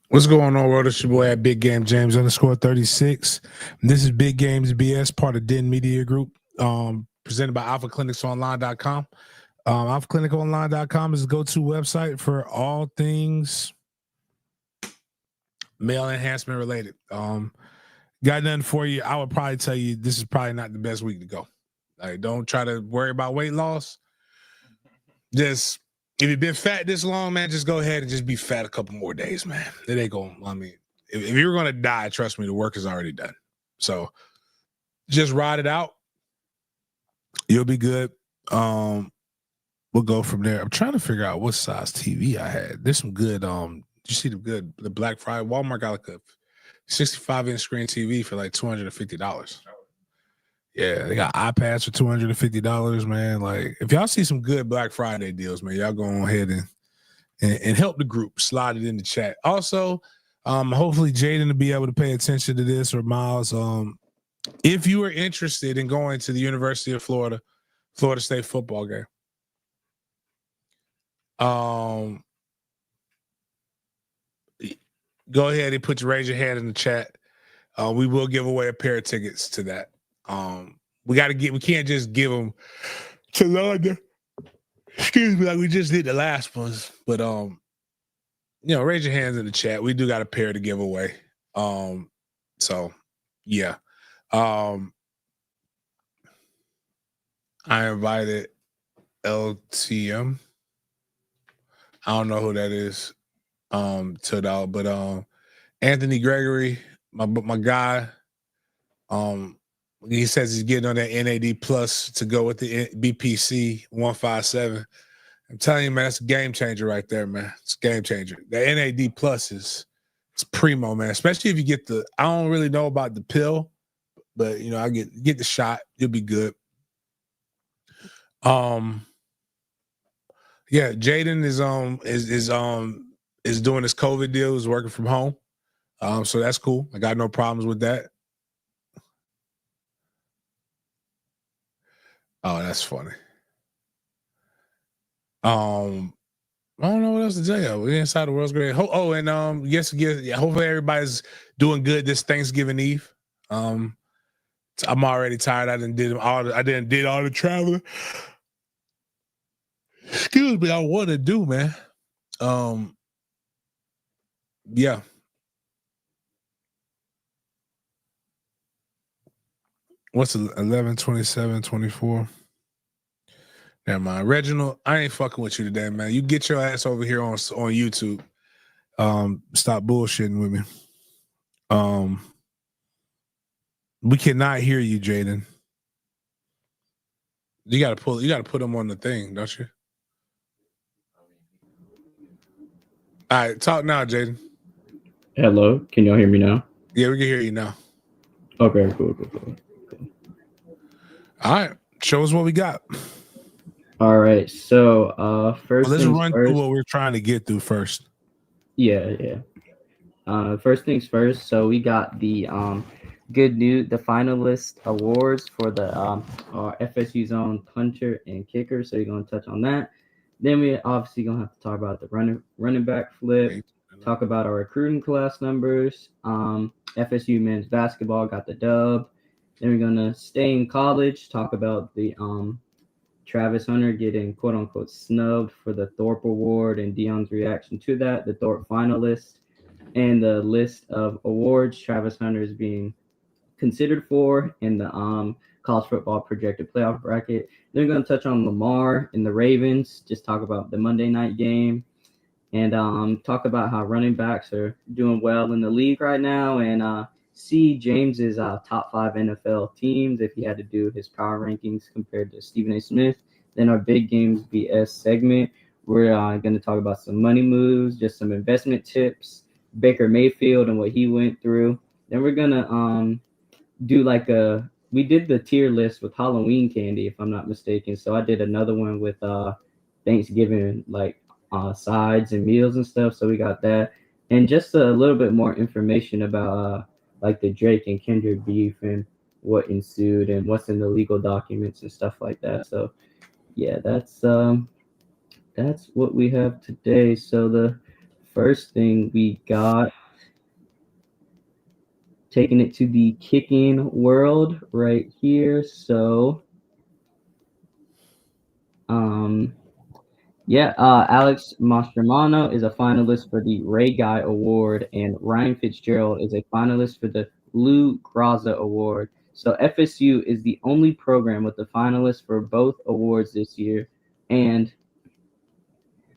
What's going on, world? It's your boy at Big Game James _36. This is Big Games B.S, part of Den Media Group, presented by alphaclinicsonline.com. Alphaclinicsonline.com is the go-to website for all things male enhancement related. Got nothing for you. I would probably tell you this is probably not the best week to go. Like, don't try to worry about weight loss. Just if you've been fat this long, man, just go ahead and just be fat a couple more days, man. It ain't going. I mean, if you're gonna die, trust me, the work is already done. So just ride it out. You'll be good. We'll go from there. I'm trying to figure out what size TV I had. There's some good. You see the Black Friday Walmart got like a 65-inch screen TV for like $250. Yeah, they got iPads for $250, man. Like, if y'all see some good Black Friday deals, man, y'all go ahead and help the group. Slide it in the chat. Also, hopefully Jaden will be able to pay attention to this, or Miles. If you are interested in going to the University of Florida State football game, go ahead and raise your hand in the chat. We will give away a pair of tickets to that. We can't just give them to London. Excuse me, like we just did the last ones. But raise your hands in the chat. We do got a pair to give away. So yeah. I invited LTM. I don't know who that is. But Anthony Gregory, my guy. He says he's getting on that NAD plus to go with the BPC 157. I'm telling you, man, that's a game changer right there, man. It's a game changer. The NAD plus it's primo, man. Especially if you get I don't really know about the pill, but I get the shot. You'll be good. Yeah, Jaden is doing his COVID deal. He's working from home. So that's cool. I got no problems with that. Oh, that's funny. I don't know what else to tell you. We're inside the world's great. Hopefully everybody's doing good this Thanksgiving Eve. I'm already tired. I did all the traveling. Excuse me, I want to do, man. Yeah. What's 11/27/24? Never mind. Reginald, I ain't fucking with you today, man. You get your ass over here on YouTube. Stop bullshitting with me. We cannot hear you, Jaden. You gotta put them on the thing, don't you? All right, talk now, Jaden. Hello, can y'all hear me now? Yeah, we can hear you now. Okay, cool. All right, show us what we got. All right, so first let's things run first. through what we're trying to get through first. Yeah. First things first. So we got the good news, the finalist awards for the FSU's own punter and kicker. So you're gonna touch on that. Then we obviously gonna have to talk about the running back flip. Talk about our recruiting class numbers. FSU men's basketball got the dub. Then we're gonna stay in college. Talk about the Travis Hunter getting quote unquote snubbed for the Thorpe Award and Dion's reaction to that, the Thorpe finalists, and the list of awards Travis Hunter is being considered for in the college football projected playoff bracket. Then we're going to touch on Lamar and the Ravens, just talk about the Monday night game, and talk about how running backs are doing well in the league right now, and see James's top 5 NFL teams if he had to do his power rankings compared to Stephen A. Smith. Then our Big Games BS segment, We're going to talk about some money moves, just some investment tips, Baker Mayfield and what he went through. Then we're going to do like we did the tier list with Halloween candy, if I'm not mistaken. So I did another one with Thanksgiving, like sides and meals and stuff. So we got that. And just a little bit more information about like the Drake and Kendrick beef and what ensued and what's in the legal documents and stuff like that. So yeah, that's what we have today. So the first thing we got, taking it to the kicking world right here. So Alex Mastromano is a finalist for the Ray Guy Award, and Ryan Fitzgerald is a finalist for the Lou Graza Award. So FSU is the only program with a finalist for both awards this year, and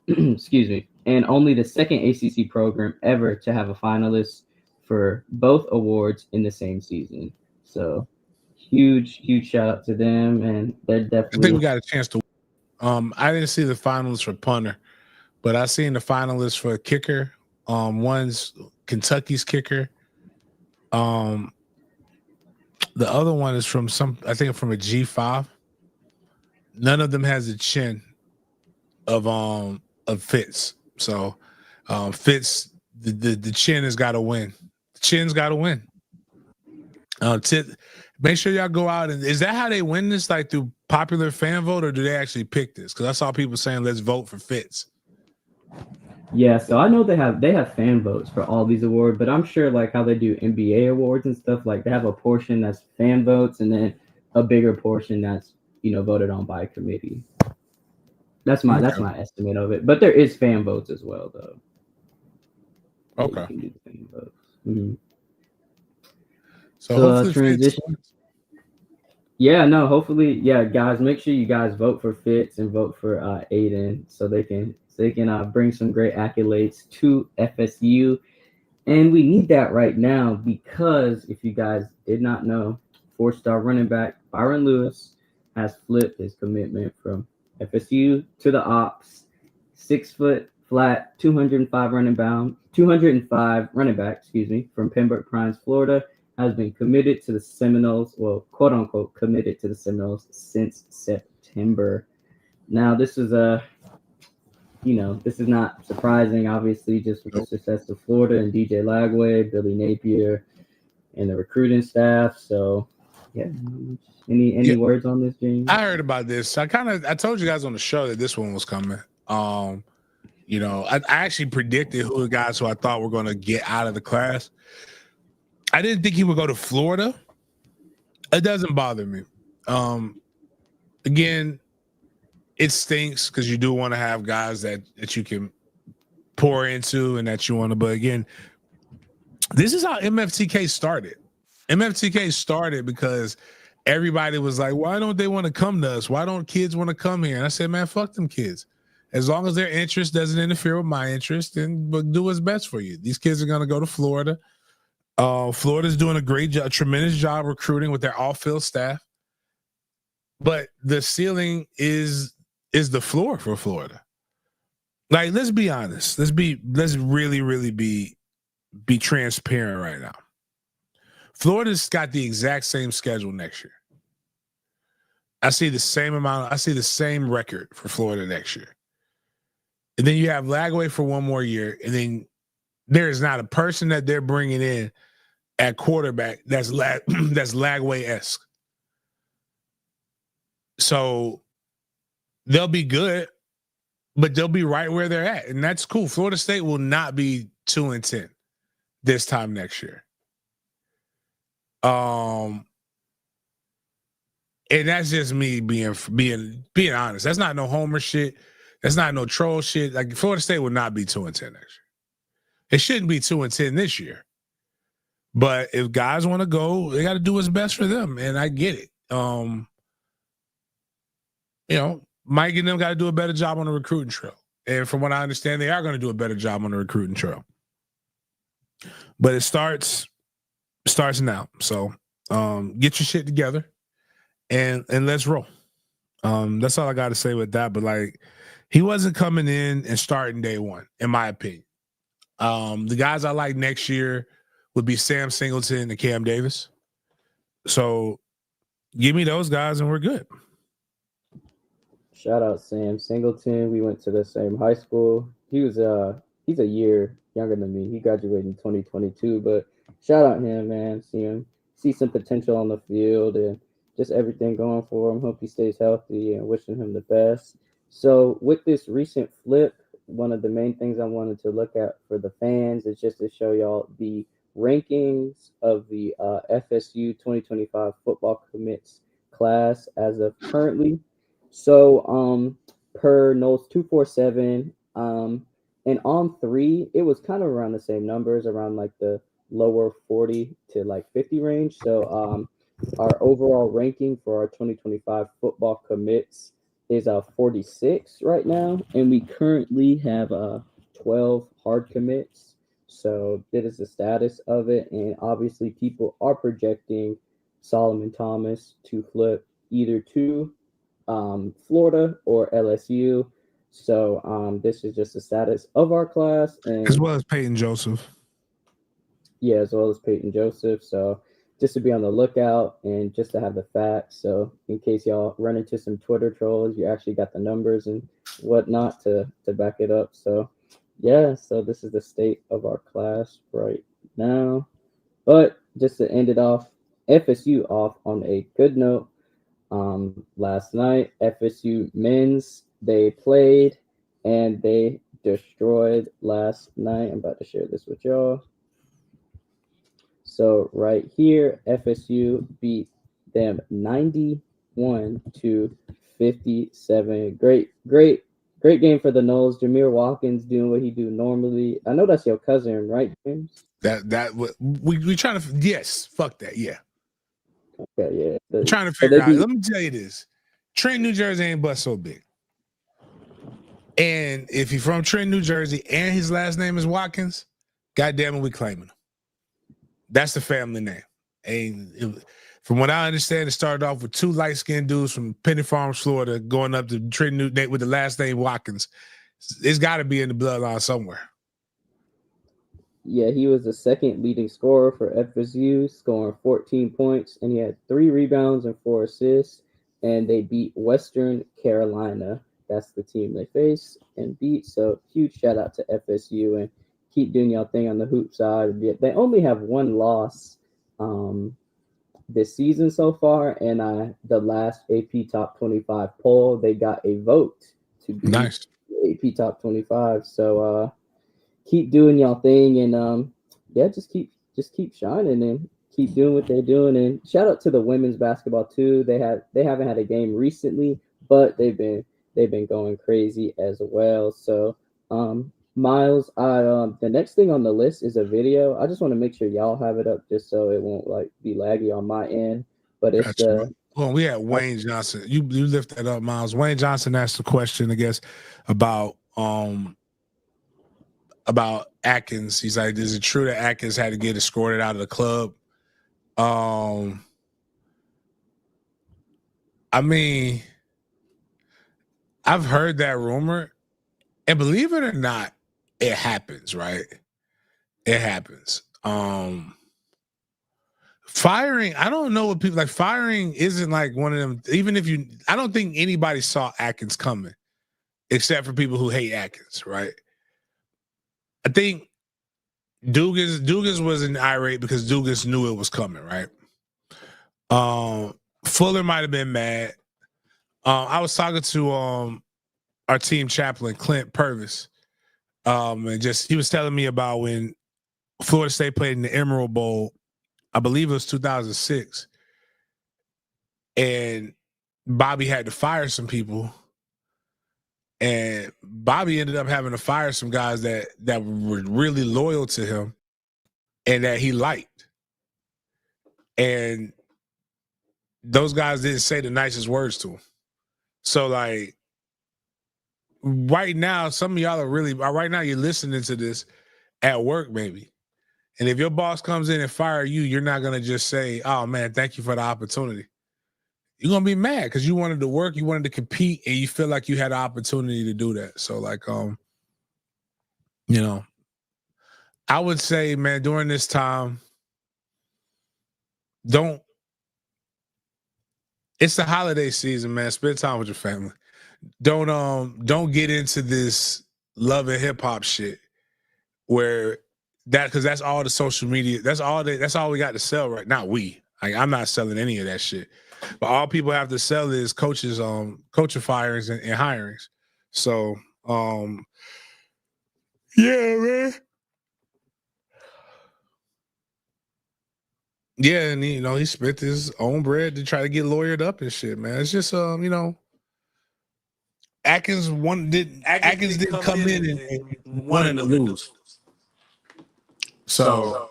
excuse me, and only the second ACC program ever to have a finalist for both awards in the same season. So huge shout out to them, and they're I think definitely we got a chance to. I didn't see the finalists for punter, but I seen the finalists for kicker. One's Kentucky's kicker. The other one is from I think from a G5. None of them has a chin of Fitz. So Fitz, the chin has got to win. The chin's got to win. Make sure y'all go out, and is that how they win this? Like through popular fan vote, or do they actually pick this? Because I saw people saying let's vote for Fitz. Yeah, so I know they have fan votes for all these awards, but I'm sure like how they do NBA awards and stuff, like they have a portion that's fan votes and then a bigger portion that's voted on by a committee. That's my estimate of it. But there is fan votes as well, though. Okay. You can do the fan votes. Mm-hmm. So hopefully transition. Yeah, no, hopefully, yeah, guys, make sure you guys vote for Fitz and vote for Aiden so they can bring some great accolades to FSU. And we need that right now because if you guys did not know, 4-star running back Byron Lewis has flipped his commitment from FSU to the Ops. 6 foot flat, 205 running back, from Pembroke Pines, Florida, has been committed to the Seminoles, well, quote unquote, committed to the Seminoles since September. Now, this is this is not surprising, obviously, just with the success of Florida and DJ Lagway, Billy Napier, and the recruiting staff. So, yeah. Any words on this, James? I heard about this. I told you guys on the show that this one was coming. I actually predicted who the guys who I thought were going to get out of the class. I didn't think he would go to Florida. It doesn't bother me. Again, it stinks because you do want to have guys that you can pour into and that you want to. But again, this is how MFTK started. MFTK started because everybody was like, why don't they want to come to us? Why don't kids want to come here? And I said, man, fuck them kids. As long as their interest doesn't interfere with my interest, then do what's best for you. These kids are going to go to Florida. Florida's doing a tremendous job recruiting with their off-field staff. But the ceiling is the floor for Florida. Like, let's be honest. Let's really, really be transparent right now. Florida's got the exact same schedule next year. I see the same record for Florida next year. And then you have Lagway for one more year, and then there is not a person that they're bringing in at quarterback that's Lagway-esque. So they'll be good, but they'll be right where they're at, and that's cool. Florida State will not be 2-10 this time next year. And that's just me being honest. That's not no homer shit. That's not no troll shit. Like, Florida State will not be 2-10 next year. It shouldn't be 2-10 this year. But if guys want to go, they got to do what's best for them, and I get it. Mike and them got to do a better job on the recruiting trail. And from what I understand, they are going to do a better job on the recruiting trail. But it starts now. So get your shit together and let's roll. That's all I got to say with that. But like, He wasn't coming in and starting day one, in my opinion. The guys I like next year would be Sam Singleton and Cam Davis. So give me those guys and we're good. Shout out Sam Singleton. We went to the same high school. He's a year younger than me. He graduated in 2022, but shout out him, man. See some potential on the field and just everything going for him. Hope he stays healthy and wishing him the best. So with this recent flip, one of the main things I wanted to look at for the fans is just to show y'all the rankings of the FSU 2025 football commits class as of currently. So per Knowles 247, and on three, it was kind of around the same numbers, around like the lower 40 to like 50 range. So our overall ranking for our 2025 football commits is 46 right now, and we currently have 12 hard commits. So that is the status of it, and obviously people are projecting Solomon Thomas to flip either to Florida or LSU. So this is just the status of our class, and As well as Peyton Joseph. yeah, as well as Peyton Joseph. So just to be on the lookout and just to have the facts. So in case y'all run into some Twitter trolls, you actually got the numbers and whatnot to back it up. So yeah, so this is the state of our class right now. But just to end it off, FSU off on a good note. Last night, FSU men's, they played and they destroyed last night. I'm about to share this with y'all. So right here, FSU beat them 91 to 57. Great game for the Noles. Jameer Watkins doing what he do normally. I know that's your cousin, right, James? We trying to, yes, fuck that, yeah. Okay, yeah. Trying to figure out. Let me tell you this: Trenton, New Jersey ain't but so big. And if he's from Trenton, New Jersey, and his last name is Watkins, goddamn it, we claiming him. That's the family name. And from what I understand, it started off with two light-skinned dudes from Penny Farms, Florida, going up to Trenton New with the last name Watkins. It's got to be in the bloodline somewhere. Yeah, he was the second leading scorer for FSU, scoring 14 points, and he had 3 rebounds and 4 assists. And they beat Western Carolina. That's the team they faced and beat. So huge shout out to FSU and keep doing y'all thing on the hoop side. They only have one loss this season so far, and the last AP Top 25 poll, they got a vote to be nice. AP Top 25. So keep doing y'all thing, and yeah, just keep shining and keep doing what they're doing. And shout out to the women's basketball too. They haven't had a game recently, but they've been going crazy as well. So Miles, the next thing on the list is a video. I just want to make sure y'all have it up just so it won't like be laggy on my end. But it's well, we had Wayne Johnson. You lift that up, Miles. Wayne Johnson asked the question, I guess, about Atkins. He's like, is it true that Atkins had to get escorted out of the club? I mean, I've heard that rumor, and believe it or not, it happens, right? It happens. Firing, I don't know what people like. Firing isn't like one of them. Even if I don't think anybody saw Atkins coming, except for people who hate Atkins, right? I think Dugas was an irate because Dugas knew it was coming, right? Fuller might have been mad. I was talking to our team chaplain, Clint Purvis, and just he was telling me about when Florida State played in the Emerald Bowl. I believe it was 2006, and Bobby had to fire some people, and Bobby ended up having to fire some guys that were really loyal to him and that he liked, and those guys didn't say the nicest words to him. So like right now, some of y'all are really right now. You're listening to this at work, maybe. And if your boss comes in and fire you, you're not gonna just say, "Oh man, thank you for the opportunity." you're gonna be mad because you wanted to work, you wanted to compete, and you feel like you had an opportunity to do that. So, like, you know, I would say, man, during this time, don't. It's the holiday season, man. Spend time with your family. Don't get into this love and hip hop shit where because that's all the social media. That's all we got to sell right now. Like, I'm not selling any of that shit. But all people have to sell is coaches, coaching firings and hirings. So, yeah, man. Yeah, and he spent his own bread to try to get lawyered up and shit, man. It's just Atkins didn't come in and wanted to lose. So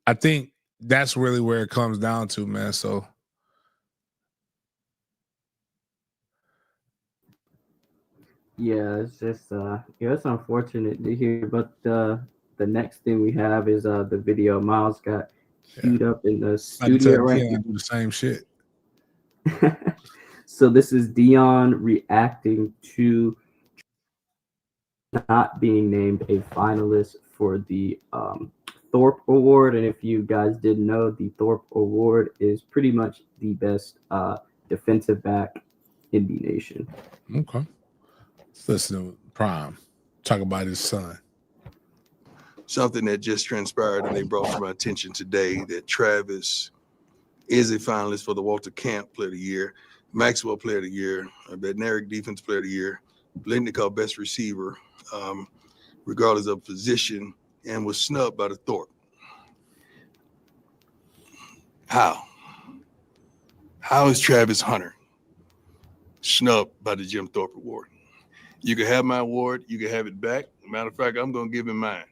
I think that's really where it comes down to, man. So yeah, it's just it's unfortunate to hear. But the next thing we have is the video Miles got queued up in the studio right now. Do the same shit. So this is Dion reacting to not being named a finalist for the Thorpe Award. And if you guys didn't know, the Thorpe Award is pretty much the best defensive back in the nation. Okay. Let's listen to Prime talk about his son. Something that just transpired and they brought to my attention today that Travis is a finalist for the Walter Camp Player of the Year, Maxwell Player of the Year, Bednarik Defense Player of the Year, Blendnickoff Best Receiver, regardless of position, and was snubbed by the Thorpe. How? How is Travis Hunter snubbed by the Jim Thorpe Award? You can have my award, you can have it back. Matter of fact, I'm going to give him mine.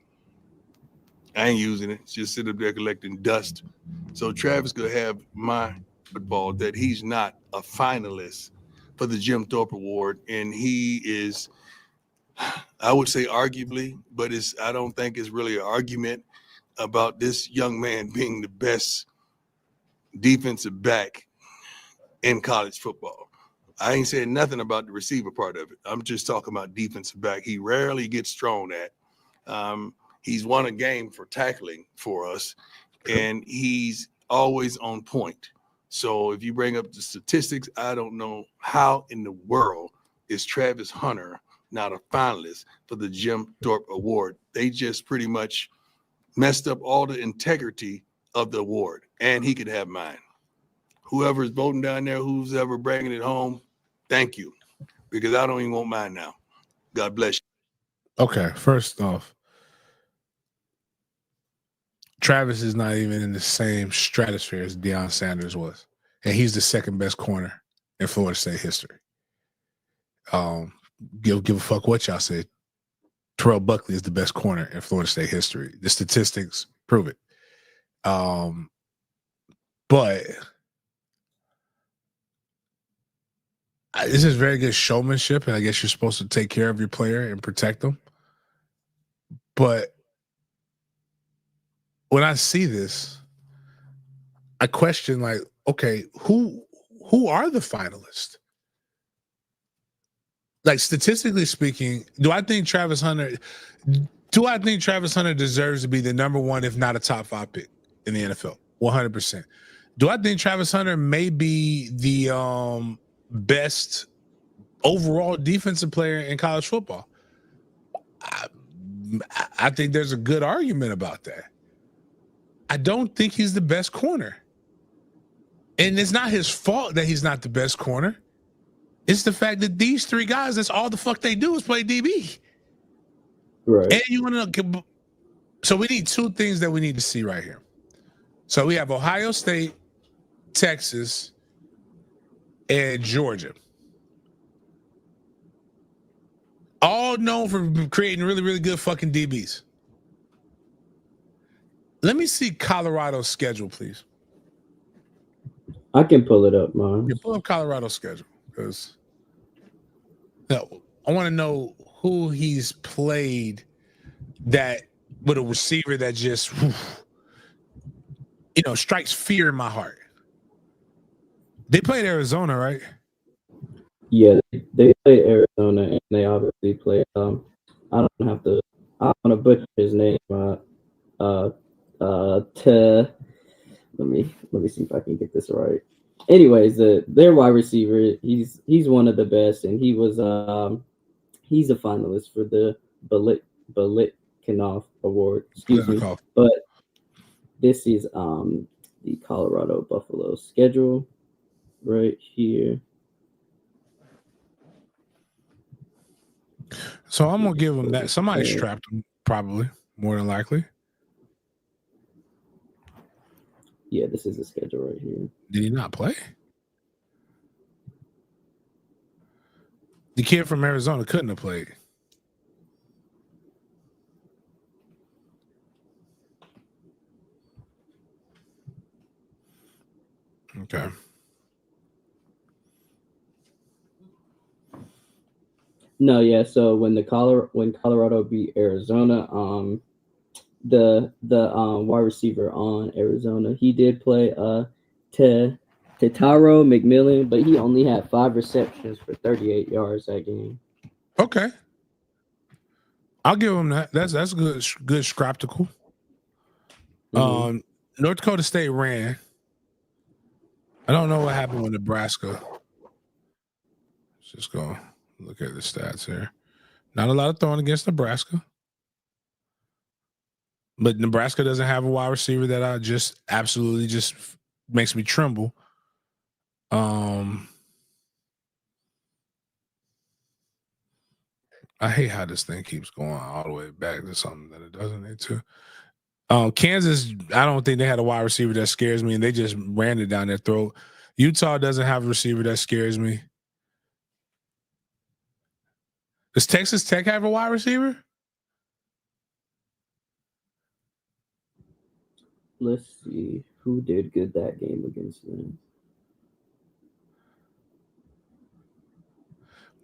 I ain't using it. Just sit up there collecting dust. So Travis could have my football that he's not a finalist for the Jim Thorpe Award. And he is, I would say arguably, but I don't think it's really an argument about this young man being the best defensive back in college football. I ain't saying nothing about the receiver part of it. I'm just talking about defensive back. He rarely gets thrown at. He's won a game for tackling for us, and he's always on point. So if you bring up the statistics, I don't know how in the world is Travis Hunter not a finalist for the Jim Thorpe Award. They just pretty much messed up all the integrity of the award, and he could have mine. Whoever is voting down there, who's ever bringing it home, thank you, because I don't even want mine now. God bless you. Okay, first off, Travis is not even in the same stratosphere as Deion Sanders was, and he's the second best corner in Florida State history. Give a fuck what y'all say. Terrell Buckley is the best corner in Florida State history. The statistics prove it. But this is very good showmanship, and I guess you're supposed to take care of your player and protect them. But when I see this, I question, like, okay, who are the finalists? Like, statistically speaking, do I think Travis Hunter deserves to be the number one, if not a top 5 pick in the NFL? 100%. Do I think Travis Hunter may be the best overall defensive player in college football? I think there's a good argument about that. I don't think he's the best corner. And it's not his fault that he's not the best corner. It's the fact that these 3 guys, that's all the fuck they do is play DB. Right. And you want to. So we need 2 things that we need to see right here. So we have Ohio State, Texas, and Georgia. All known for creating really, really good fucking DBs. Let me see Colorado's schedule, please. I can pull it up, man. Yeah, pull up Colorado's schedule, because I want to know who he's played that with a receiver that just, strikes fear in my heart. They played Arizona, right? Yeah, they played Arizona, and they obviously played. I don't have to. I don't want to butcher his name. To let me see if I can get this right. Anyways, their wide receiver, he's one of the best, and he's a finalist for the Balitkinov Award. Excuse me, but this is the Colorado Buffalo schedule right here. So I'm gonna give him that. Somebody strapped him, probably, more than likely. Yeah, this is the schedule right here. Did he not play? The kid from Arizona couldn't have played. Okay. No, yeah. So when Colorado beat Arizona, the wide receiver on Arizona, he did play Tetaro McMillan, but he only had 5 receptions for 38 yards that game. Okay. I'll give him that. That's good scraptical. Mm-hmm. North Dakota State ran. I don't know what happened with Nebraska. Let's just go look at the stats here. Not a lot of throwing against Nebraska. But Nebraska doesn't have a wide receiver that I just absolutely just makes me tremble. I hate how this thing keeps going all the way back to something that it doesn't need to. Kansas, I don't think they had a wide receiver that scares me, and they just ran it down their throat. Utah doesn't have a receiver that scares me. Does Texas Tech have a wide receiver? Let's see who did good that game against them.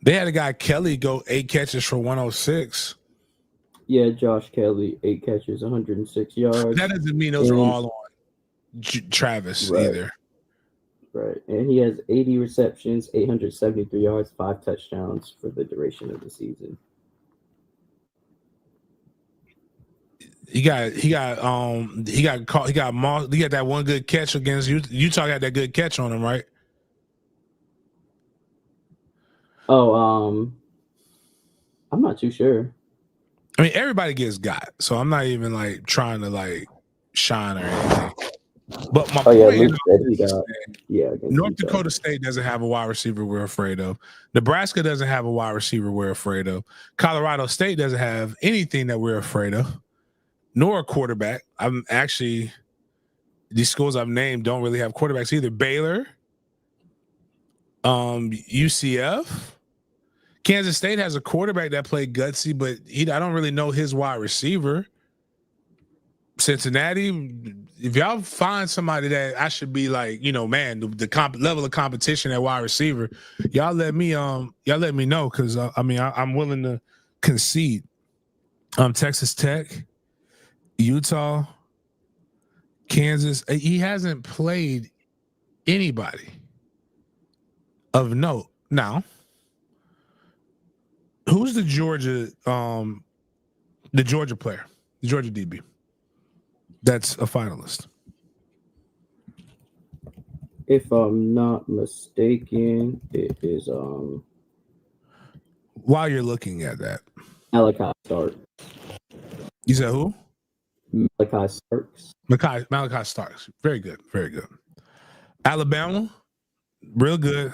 They had a guy, Kelly, go 8 catches for 106. Yeah, Josh Kelly, 8 catches, 106 yards. That doesn't mean those are all on Travis either. Right. And he has 80 receptions, 873 yards, 5 touchdowns for the duration of the season. He got that one good catch against Utah. Got that good catch on him, right? Oh, I'm not too sure. I mean, everybody gets got, so I'm not even like trying to like shine or anything. But my point is, North Dakota State doesn't have a wide receiver we're afraid of. Nebraska doesn't have a wide receiver we're afraid of. Colorado State doesn't have anything that we're afraid of, nor a quarterback. I'm actually, these schools I've named don't really have quarterbacks either. Baylor, UCF, Kansas State has a quarterback that played gutsy, but I don't really know his wide receiver. Cincinnati, if y'all find somebody that I should be like, man, the level of competition at wide receiver, y'all let me know, because I'm willing to concede. Texas Tech, Utah, Kansas, he hasn't played anybody of note. Now, who's the Georgia player, the Georgia DB that's a finalist? If I'm not mistaken, it is while you're looking at that, Malachi Starks. You said who? Malachi Starks. Malachi Starks. Very good. Very good. Alabama, real good.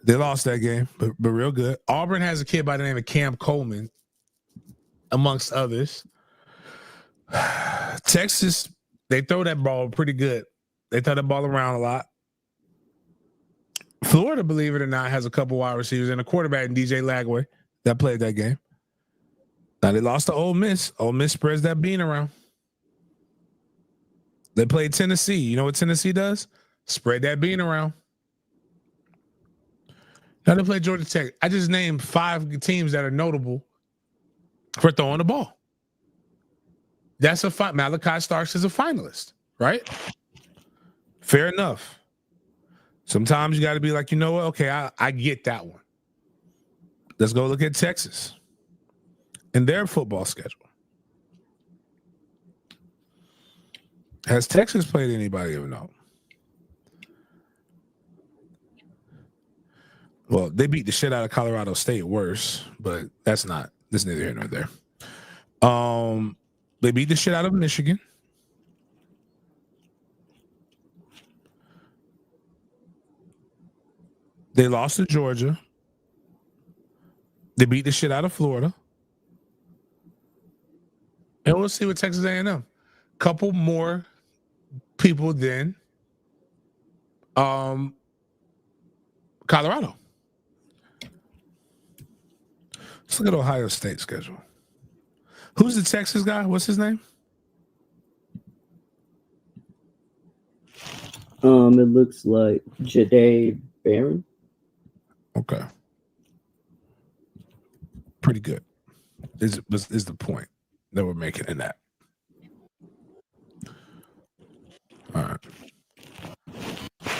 They lost that game, but real good. Auburn has a kid by the name of Cam Coleman, amongst others. Texas, they throw that ball pretty good. They throw that ball around a lot. Florida, believe it or not, has a couple wide receivers and a quarterback in DJ Lagway that played that game. Now they lost to Ole Miss. Ole Miss spreads that bean around. They played Tennessee. You know what Tennessee does? Spread that bean around. Now they play Georgia Tech. I just named 5 teams that are notable for throwing the ball. That's Malachi Starks is a finalist, right? Fair enough. Sometimes you got to be like, you know what? Okay, I get that one. Let's go look at Texas and their football schedule. Has Texas played anybody or no? Well, they beat the shit out of Colorado State worse, but that's neither here nor there. They beat the shit out of Michigan. They lost to Georgia. They beat the shit out of Florida. And we'll see what Texas A&M. Couple more people than Colorado. Let's look at Ohio State schedule. Who's the Texas guy? What's his name? It looks like Jade Barron. Okay. Pretty good. Is the point that we're making in that. All right.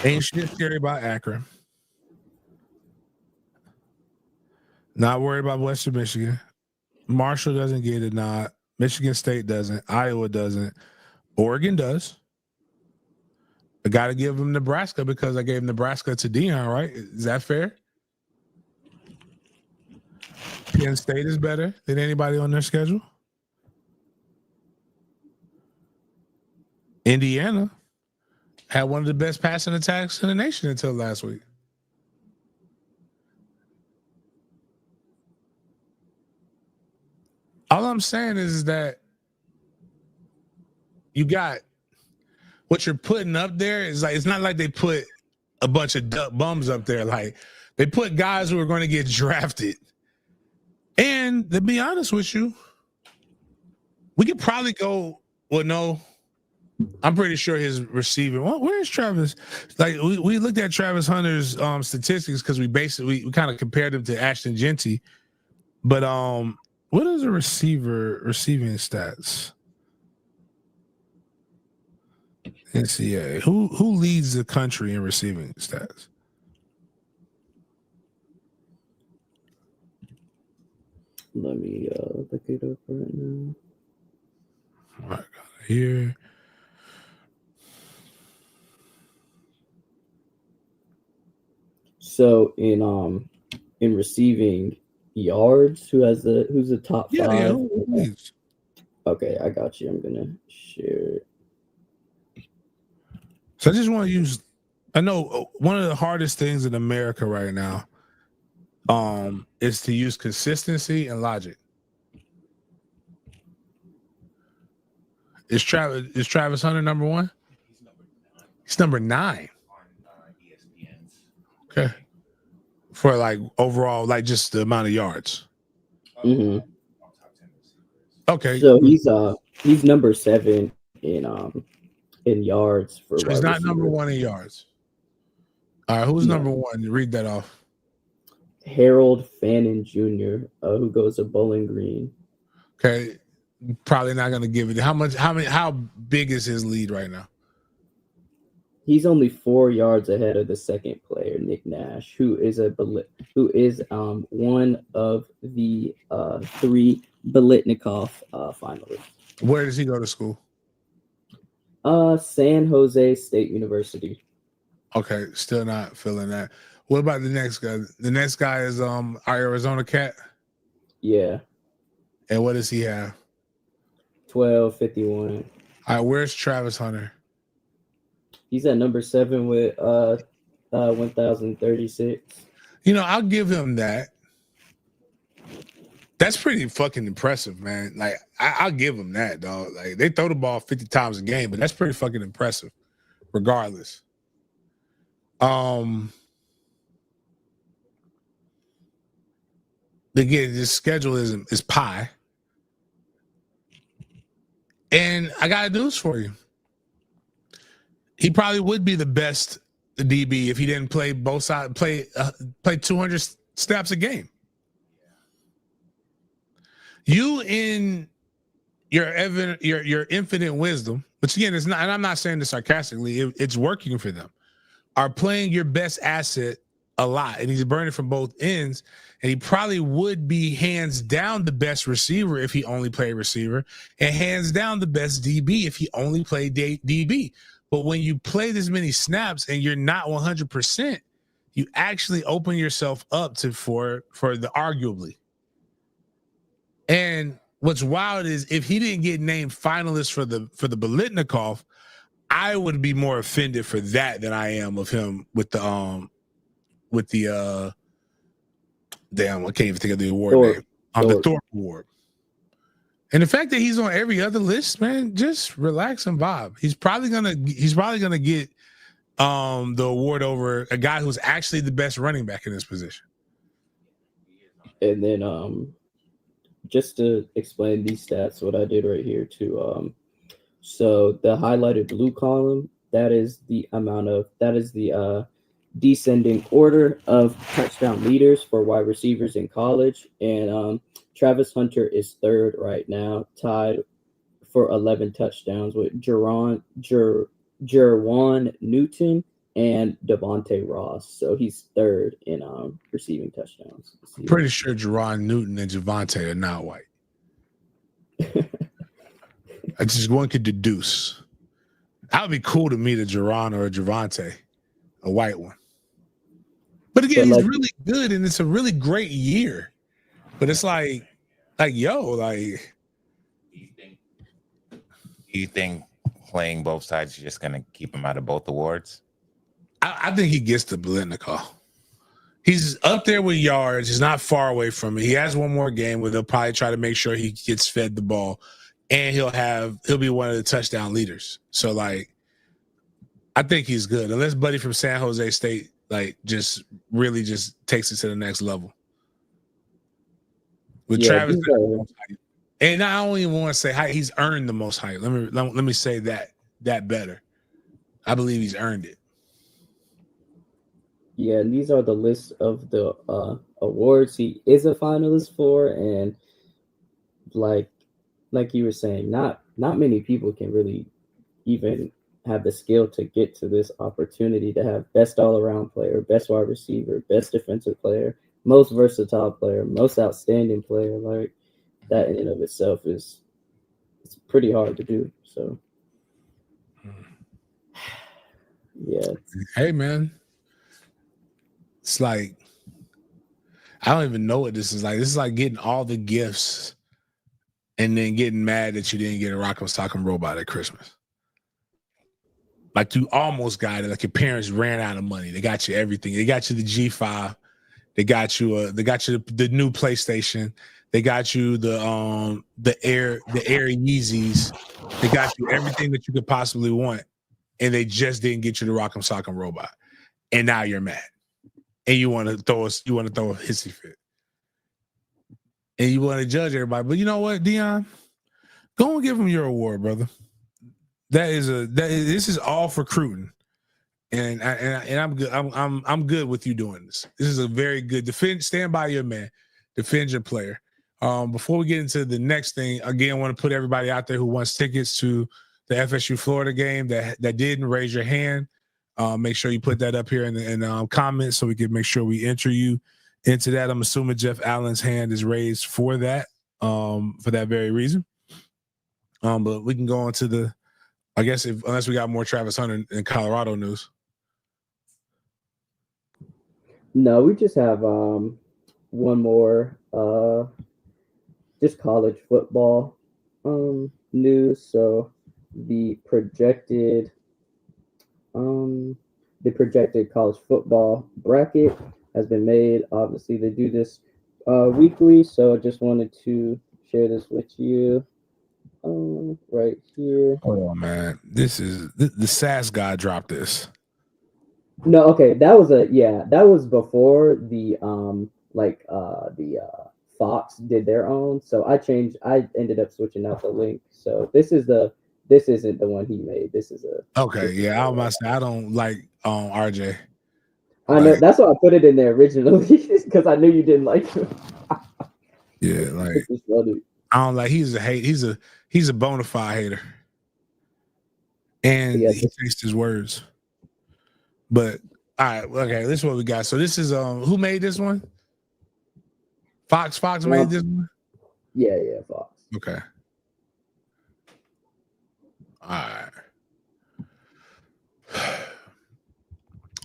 Ain't shit scary about Akron. Not worried about Western Michigan. Marshall doesn't get it. Not Michigan State doesn't. Iowa doesn't. Oregon does. I got to give them Nebraska because I gave Nebraska to Deion, right? Is that fair? Penn State is better than anybody on their schedule. Indiana had one of the best passing attacks in the nation until last week. All I'm saying is that you got what you're putting up there is like, it's not like they put a bunch of bums up there. Like they put guys who are going to get drafted. And to be honest with you, we could probably go, well, no, I'm pretty sure his receiving. Well, where's Travis? Like we looked at Travis Hunter's statistics because we kind of compared him to Ashton Genty. But what is a receiver receiving stats? NCAA. Who leads the country in receiving stats? Let me look it up right now. All right, got it here. So in receiving yards, who's the top five? Yeah, who leads? Okay, I got you. I'm gonna share it. So I just want to use. I know one of the hardest things in America right now, is to use consistency and logic. Is Travis Hunter number one? He's number 9. Okay. For like overall, like just the amount of yards. Mm-hmm. Okay. So he's number 7 in yards for. So he's not number 1 in yards. All right, who's number 1? Read that off. Harold Fannin Jr., who goes to Bowling Green. Okay, probably not going to give it. How big is his lead right now? He's only 4 yards ahead of the second player, Nick Nash, who is one of the 3 Biletnikoff finalists. Where does he go to school? San Jose State University. Okay, still not feeling that. What about the next guy? The next guy is our Arizona cat. Yeah. And what does he have? 1251. All right, where's Travis Hunter? He's at number 7 with 1036. I'll give him that. That's pretty fucking impressive, man. Like I'll give him that, dog. Like they throw the ball 50 times a game, but that's pretty fucking impressive, regardless. Again, this schedule is pie. And I got news for you. He probably would be the best DB if he didn't play both sides, play 200 snaps a game. You in your infinite wisdom, which again is not, and I'm not saying this sarcastically, it's working for them. are playing your best asset a lot, and he's burning from both ends. And he probably would be hands down the best receiver if he only played receiver, and hands down the best DB if he only played DB. But when you play this many snaps and you're not 100%, you actually open yourself up to for the arguably. And what's wild is if he didn't get named finalist for the Biletnikoff, I would be more offended for that than I am of him with the damn, I can't even think of the award name. The Thorpe Award. And the fact that he's on every other list, man, just relax and vibe. He's probably gonna get the award over a guy who's actually the best running back in this position. And then just to explain these stats, what I did right here too. So the highlighted blue column, that is the descending order of touchdown leaders for wide receivers in college, and Travis Hunter is third right now, tied for 11 touchdowns with Jerwan Newton and Devontae Ross. So he's third in receiving touchdowns. I'm pretty sure Jerwan Newton and Javonte are not white. I just one could deduce. That would be cool to meet a Jerron or a Javonte, a white one. But again, he's really good, and it's a really great year. But it's like yo, do you think playing both sides is just gonna keep him out of both awards? I think he gets the Biletnikoff. He's up there with yards. He's not far away from it. He has one more game where they'll probably try to make sure he gets fed the ball, and he'll be one of the touchdown leaders. So I think he's good, unless Buddy from San Jose State just really just takes it to the next level. With Travis, and I don't even want to say hype. He's earned the most hype. Let me say that better. I believe he's earned it. Yeah, and these are the list of the awards he is a finalist for, and like you were saying, not many people can really even have the skill to get to this opportunity to have best all-around player, best wide receiver, best defensive player, most versatile player, most outstanding player. Like that in and of itself it's pretty hard to do. So yeah. Hey man. It's like I don't even know what this is like. This is like getting all the gifts and then getting mad that you didn't get a Rock'em Sock'em Robot at Christmas. Like you almost got it. Like your parents ran out of money. They got you everything. They got you the G5. They got you the new PlayStation. They got you the Air Yeezys. They got you everything that you could possibly want, and they just didn't get you the Rock'em Sock'em Robot. And now you're mad, and you want to throw a hissy fit, and you want to judge everybody. But you know what, Dion? Go and give him your award, brother. This is all for Cruton, and I'm good. I'm good with you doing this. This is a very good stand by your man, defend your player. Before we get into the next thing, again, I want to put everybody out there who wants tickets to the FSU Florida game that didn't raise your hand. Make sure you put that up here in the comments so we can make sure we enter you into that. I'm assuming Jeff Allen's hand is raised for that very reason. But we can go on to I guess unless we got more Travis Hunter in Colorado news. No, we just have one more just college football news. So the projected college football bracket has been made. Obviously, they do this weekly, so I just wanted to share this with you. Right here. Oh man, this is the SAS guy dropped this. No, okay, that was before the Fox did their own. So I ended up switching out the link. So this isn't the one he made. This is okay. Yeah, I was about to say I don't like RJ. I know that's why I put it in there originally because I knew you didn't like him. Yeah, like I don't like. He's a bona fide hater, and he takes his words. But all right, okay, this is what we got. So this is who made this one? Fox made this one? Yeah, Fox. Okay. All right.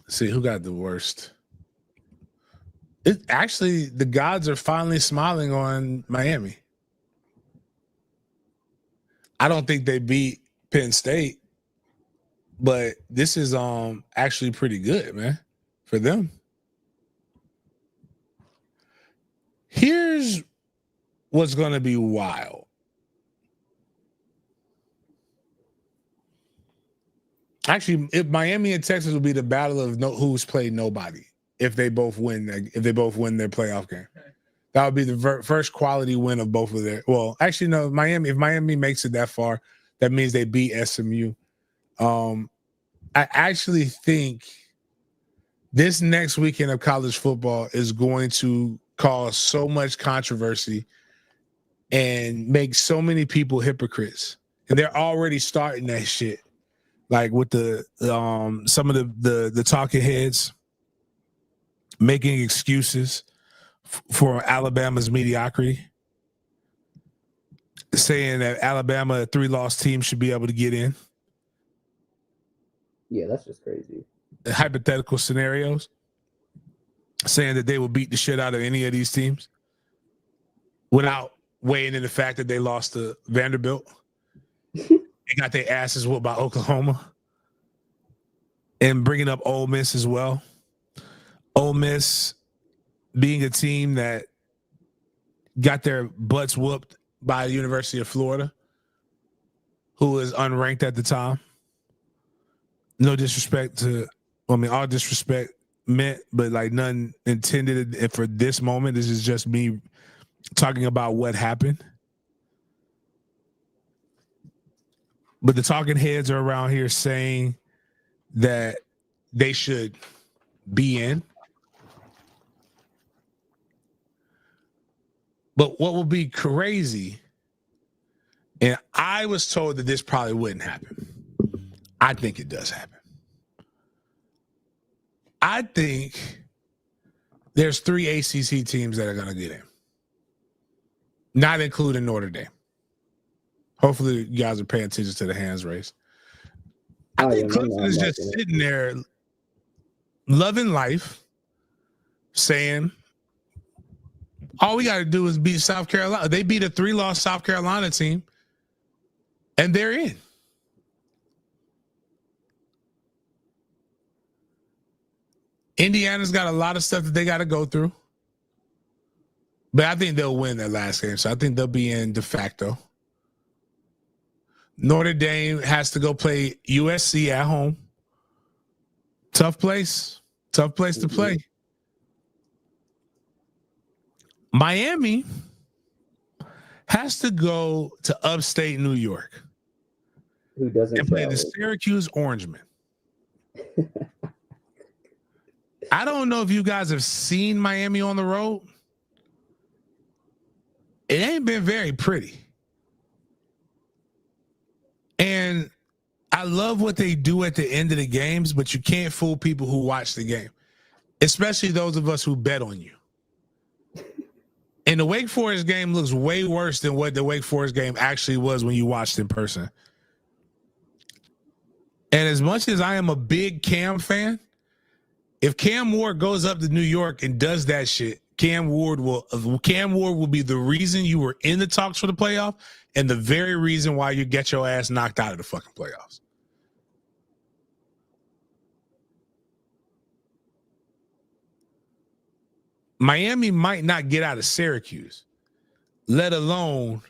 See who got the worst. It actually, the gods are finally smiling on Miami. I don't think they beat Penn State, but this is actually pretty good, man, for them. Here's what's going to be wild. Actually, if Miami and Texas will be the battle of who's played nobody if they both win their playoff game. That would be the first quality win of both of their. Well, actually, no. If Miami makes it that far, that means they beat SMU. I actually think this next weekend of college football is going to cause so much controversy and make so many people hypocrites, and they're already starting that shit. Like with the some of the talking heads making excuses for Alabama's mediocrity, saying that Alabama, a 3-loss team, should be able to get in. Yeah, that's just crazy. Hypothetical scenarios, saying that they will beat the shit out of any of these teams without weighing in the fact that they lost to Vanderbilt. They got their asses whooped by Oklahoma, and bringing up Ole Miss as well. Ole Miss being a team that got their butts whooped by the University of Florida, who was unranked at the time. No disrespect to, all disrespect meant, but like none intended. And for this moment, this is just me talking about what happened. But the talking heads are around here saying that they should be in. But what would be crazy, and I was told that this probably wouldn't happen. I think it does happen. I think there's 3 ACC teams that are going to get in, not including Notre Dame. Hopefully, you guys are paying attention to the hands raised. I think Clemson is just sitting there loving life, saying, all we got to do is beat South Carolina. They beat a 3-loss South Carolina team, and they're in. Indiana's got a lot of stuff that they got to go through, but I think they'll win that last game, so I think they'll be in de facto. Notre Dame has to go play USC at home. Tough place to play. Miami has to go to upstate New York. Who doesn't and play the Syracuse Orangemen. I don't know if you guys have seen Miami on the road. It ain't been very pretty. And I love what they do at the end of the games, but you can't fool people who watch the game, especially those of us who bet on you. And the Wake Forest game looks way worse than what the Wake Forest game actually was when you watched in person. And as much as I am a big Cam fan, if Cam Ward goes up to New York and does that shit, Cam Ward will be the reason you were in the talks for the playoff and the very reason why you get your ass knocked out of the fucking playoffs. Miami might not get out of Syracuse, let alone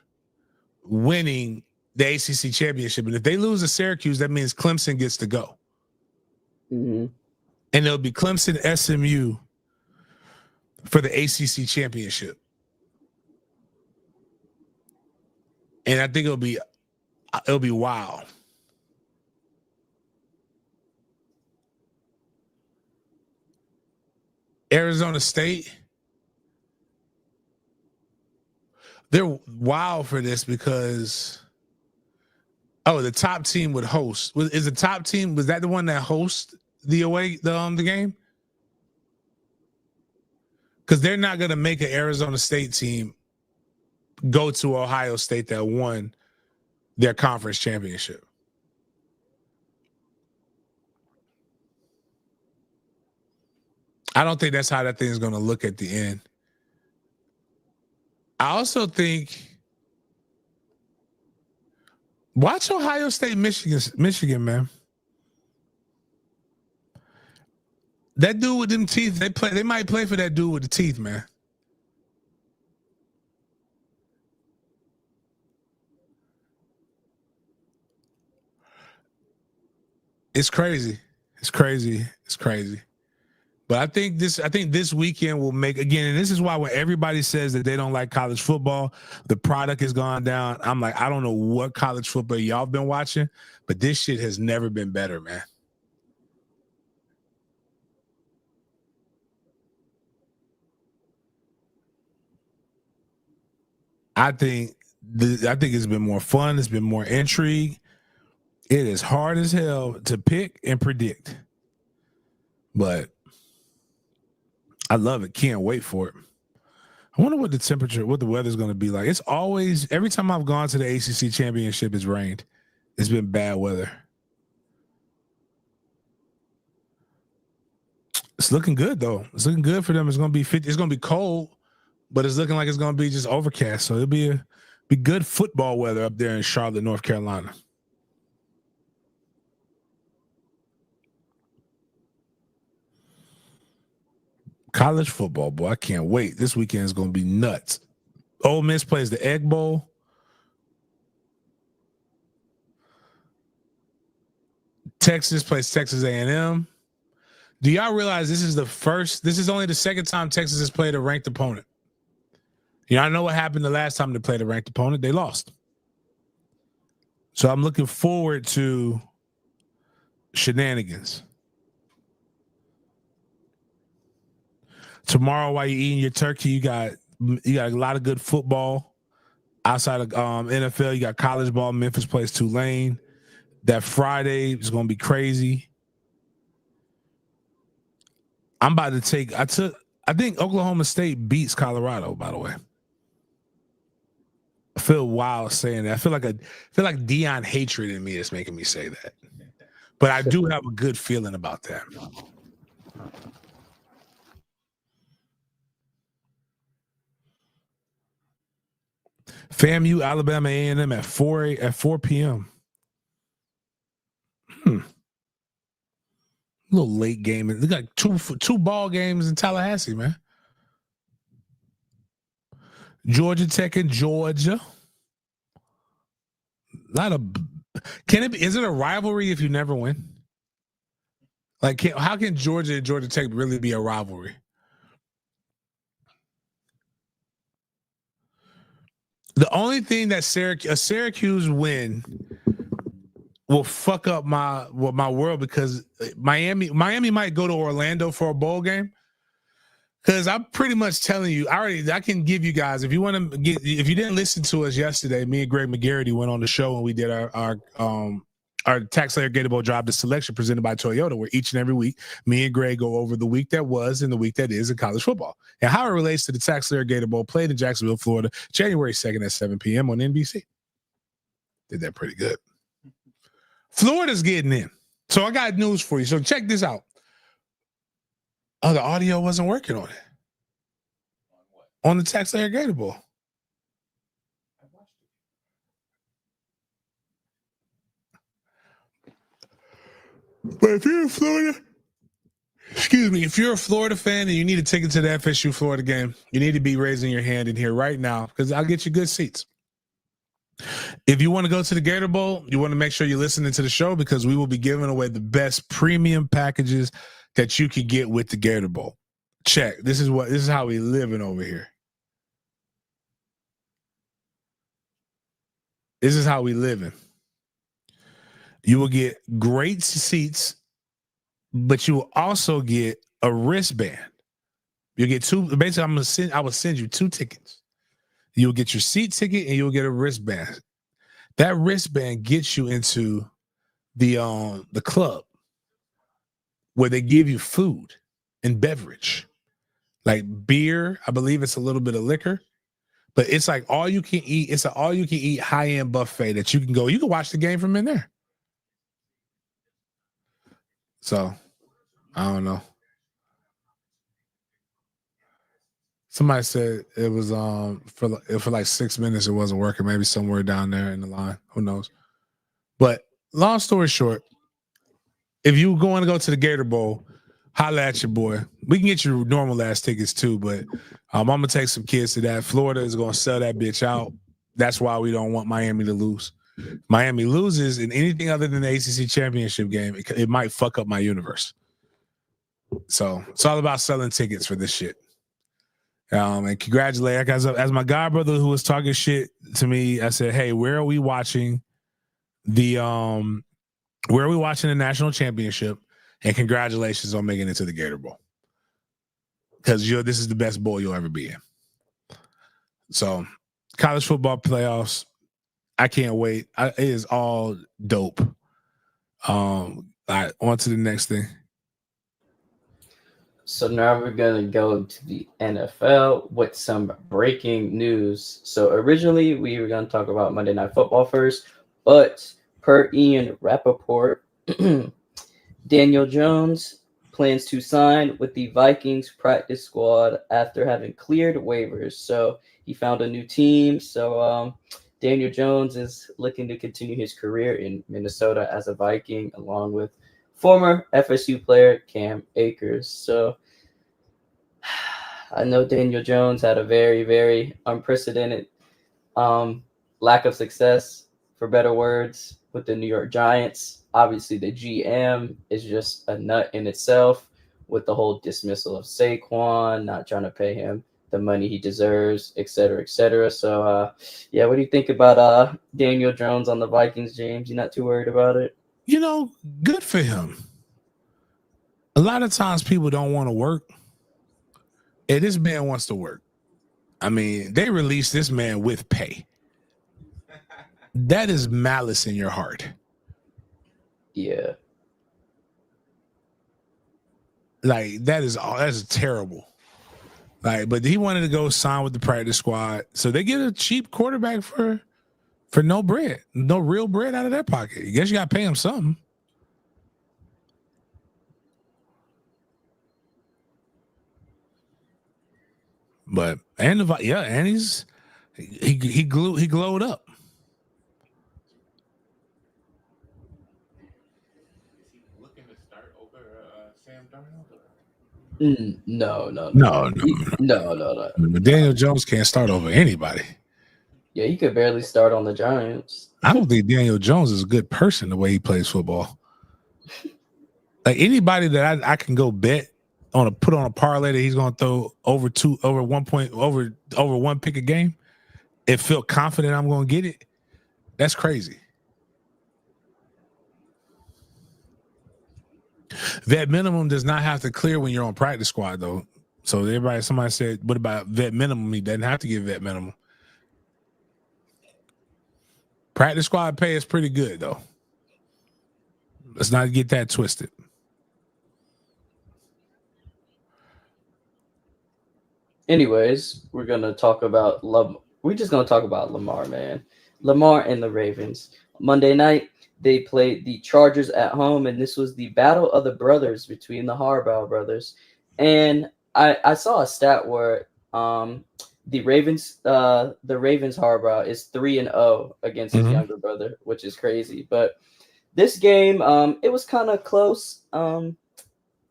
winning the ACC championship. And if they lose to Syracuse, that means Clemson gets to go. Mm-hmm. And it'll be Clemson SMU for the ACC championship. And I think it'll be wild. Arizona State, they're wild for this because the top team would host. Was that the one that hosts the game? Because they're not going to make an Arizona State team go to Ohio State that won their conference championship. I don't think that's how that thing is going to look at the end. I also think watch Ohio State, Michigan, man. That dude with them teeth, they might play for that dude with the teeth, man. It's crazy. It's crazy. It's crazy. But I think this weekend will make, again, and this is why when everybody says that they don't like college football, the product has gone down. I'm like, I don't know what college football y'all been watching, but this shit has never been better, man. I think it's been more fun. It's been more intrigue. It is hard as hell to pick and predict, but I love it. Can't wait for it. I wonder what the weather's going to be like. It's always, every time I've gone to the ACC championship, it's rained. It's been bad weather. It's looking good though. It's looking good for them. It's going to be 50. It's going to be cold, but it's looking like it's going to be just overcast. So it'll be good football weather up there in Charlotte, North Carolina. College football, boy, I can't wait. This weekend is going to be nuts. Ole Miss plays the Egg Bowl. Texas plays Texas A&M. Do y'all realize this is only the second time Texas has played a ranked opponent? Y'all know what happened the last time they played a ranked opponent? They lost. So I'm looking forward to shenanigans. Tomorrow, while you're eating your turkey, you got a lot of good football. Outside of NFL, you got college ball. Memphis plays Tulane. That Friday is going to be crazy. I'm about to take. I think Oklahoma State beats Colorado. By the way, I feel wild saying that. I feel like Deion hatred in me is making me say that, but I do have a good feeling about that. FAMU, Alabama A&M at 4 p.m. A little late game. They got two ball games in Tallahassee, man. Georgia Tech and Georgia. Is it a rivalry if you never win? Like, how can Georgia and Georgia Tech really be a rivalry? The only thing that a Syracuse win will fuck up my world, because Miami might go to Orlando for a bowl game. Because I'm pretty much telling you, I can give you guys, if you didn't listen to us yesterday, me and Greg McGarity went on the show and we did our Tax Layer Gatorbowl Drive to Selection presented by Toyota, where each and every week, me and Greg go over the week that was and the week that is in college football and how it relates to the Tax Layer Gatorbowl played in Jacksonville, Florida, January 2nd at 7 p.m. on NBC. Did that pretty good. Florida's getting in. So I got news for you. So check this out. Oh, the audio wasn't working on it. On the Tax Layer Gatorbowl. But if you're in Florida, if you're a Florida fan and you need a ticket to the FSU Florida game, you need to be raising your hand in here right now, because I'll get you good seats. If you want to go to the Gator Bowl, you want to make sure you're listening to the show, because we will be giving away the best premium packages that you could get with the Gator Bowl. Check. This is how we living over here. This is how we living. You will get great seats, but you will also get a wristband. You'll get two. Basically, I will send you 2 tickets. You'll get your seat ticket and you'll get a wristband. That wristband gets you into the club. where they give you food and beverage, like beer. I believe it's a little bit of liquor, but it's like all you can eat. It's an all you can eat high end buffet that you can go. You can watch the game from in there. So I don't know. Somebody said it was for like 6 minutes it wasn't working. Maybe somewhere down there in the line. Who knows? But long story short, if you going to go to the Gator Bowl, holla at your boy. We can get you normal ass tickets too, but I'm gonna take some kids to that. Florida is gonna sell that bitch out. That's why we don't want Miami to lose. Miami loses in anything other than the ACC championship game, it might fuck up my universe. So it's all about selling tickets for this shit. And congratulate, as my god brother who was talking shit to me, I said, hey, where are we watching the national championship? And congratulations on making it to the Gator Bowl. Because this is the best bowl you'll ever be in. So college football playoffs, I can't wait. It is all dope. On to the next thing. So now we're going to go to the NFL with some breaking news. So originally we were going to talk about Monday Night Football first, but per Ian Rappaport, Daniel Jones plans to sign with the Vikings practice squad after having cleared waivers. So he found a new team. So Daniel Jones is looking to continue his career in Minnesota as a Viking, along with former FSU player Cam Akers. So I know Daniel Jones had a very, very unprecedented lack of success, for better words, with the New York Giants. Obviously, the GM is just a nut in itself with the whole dismissal of Saquon, not trying to pay him the money he deserves, et cetera, et cetera. So, yeah, what do you think about Daniel Jones on the Vikings, James? You're not too worried about it? Good for him. A lot of times people don't want to work. And this man wants to work. I mean, they released this man with pay. That is malice in your heart. Yeah. Like, that's terrible. Like, but he wanted to go sign with the practice squad. So they get a cheap quarterback for no bread, no real bread out of their pocket. I guess you got to pay him something. But and he glowed up. Is he looking to start over Sam Darnold? No. Daniel Jones can't start over anybody. Yeah, he could barely start on the Giants. I don't think Daniel Jones is a good person the way he plays football. Like anybody that I can go bet put on a parlay that he's going to throw over 1 point, over one pick a game and feel confident I'm going to get it. That's crazy. Vet minimum does not have to clear when you're on practice squad though. So somebody said, what about vet minimum? He doesn't have to get vet minimum. Practice squad pay is pretty good though. Let's not get that twisted. Anyways, we're just gonna talk about Lamar, man. Lamar and the Ravens. Monday night, they played the Chargers at home, and this was the battle of the brothers between the Harbaugh brothers. And I saw a stat where the Ravens Harbaugh is 3-0 against his younger brother, which is crazy. But this game, it was kind of close. At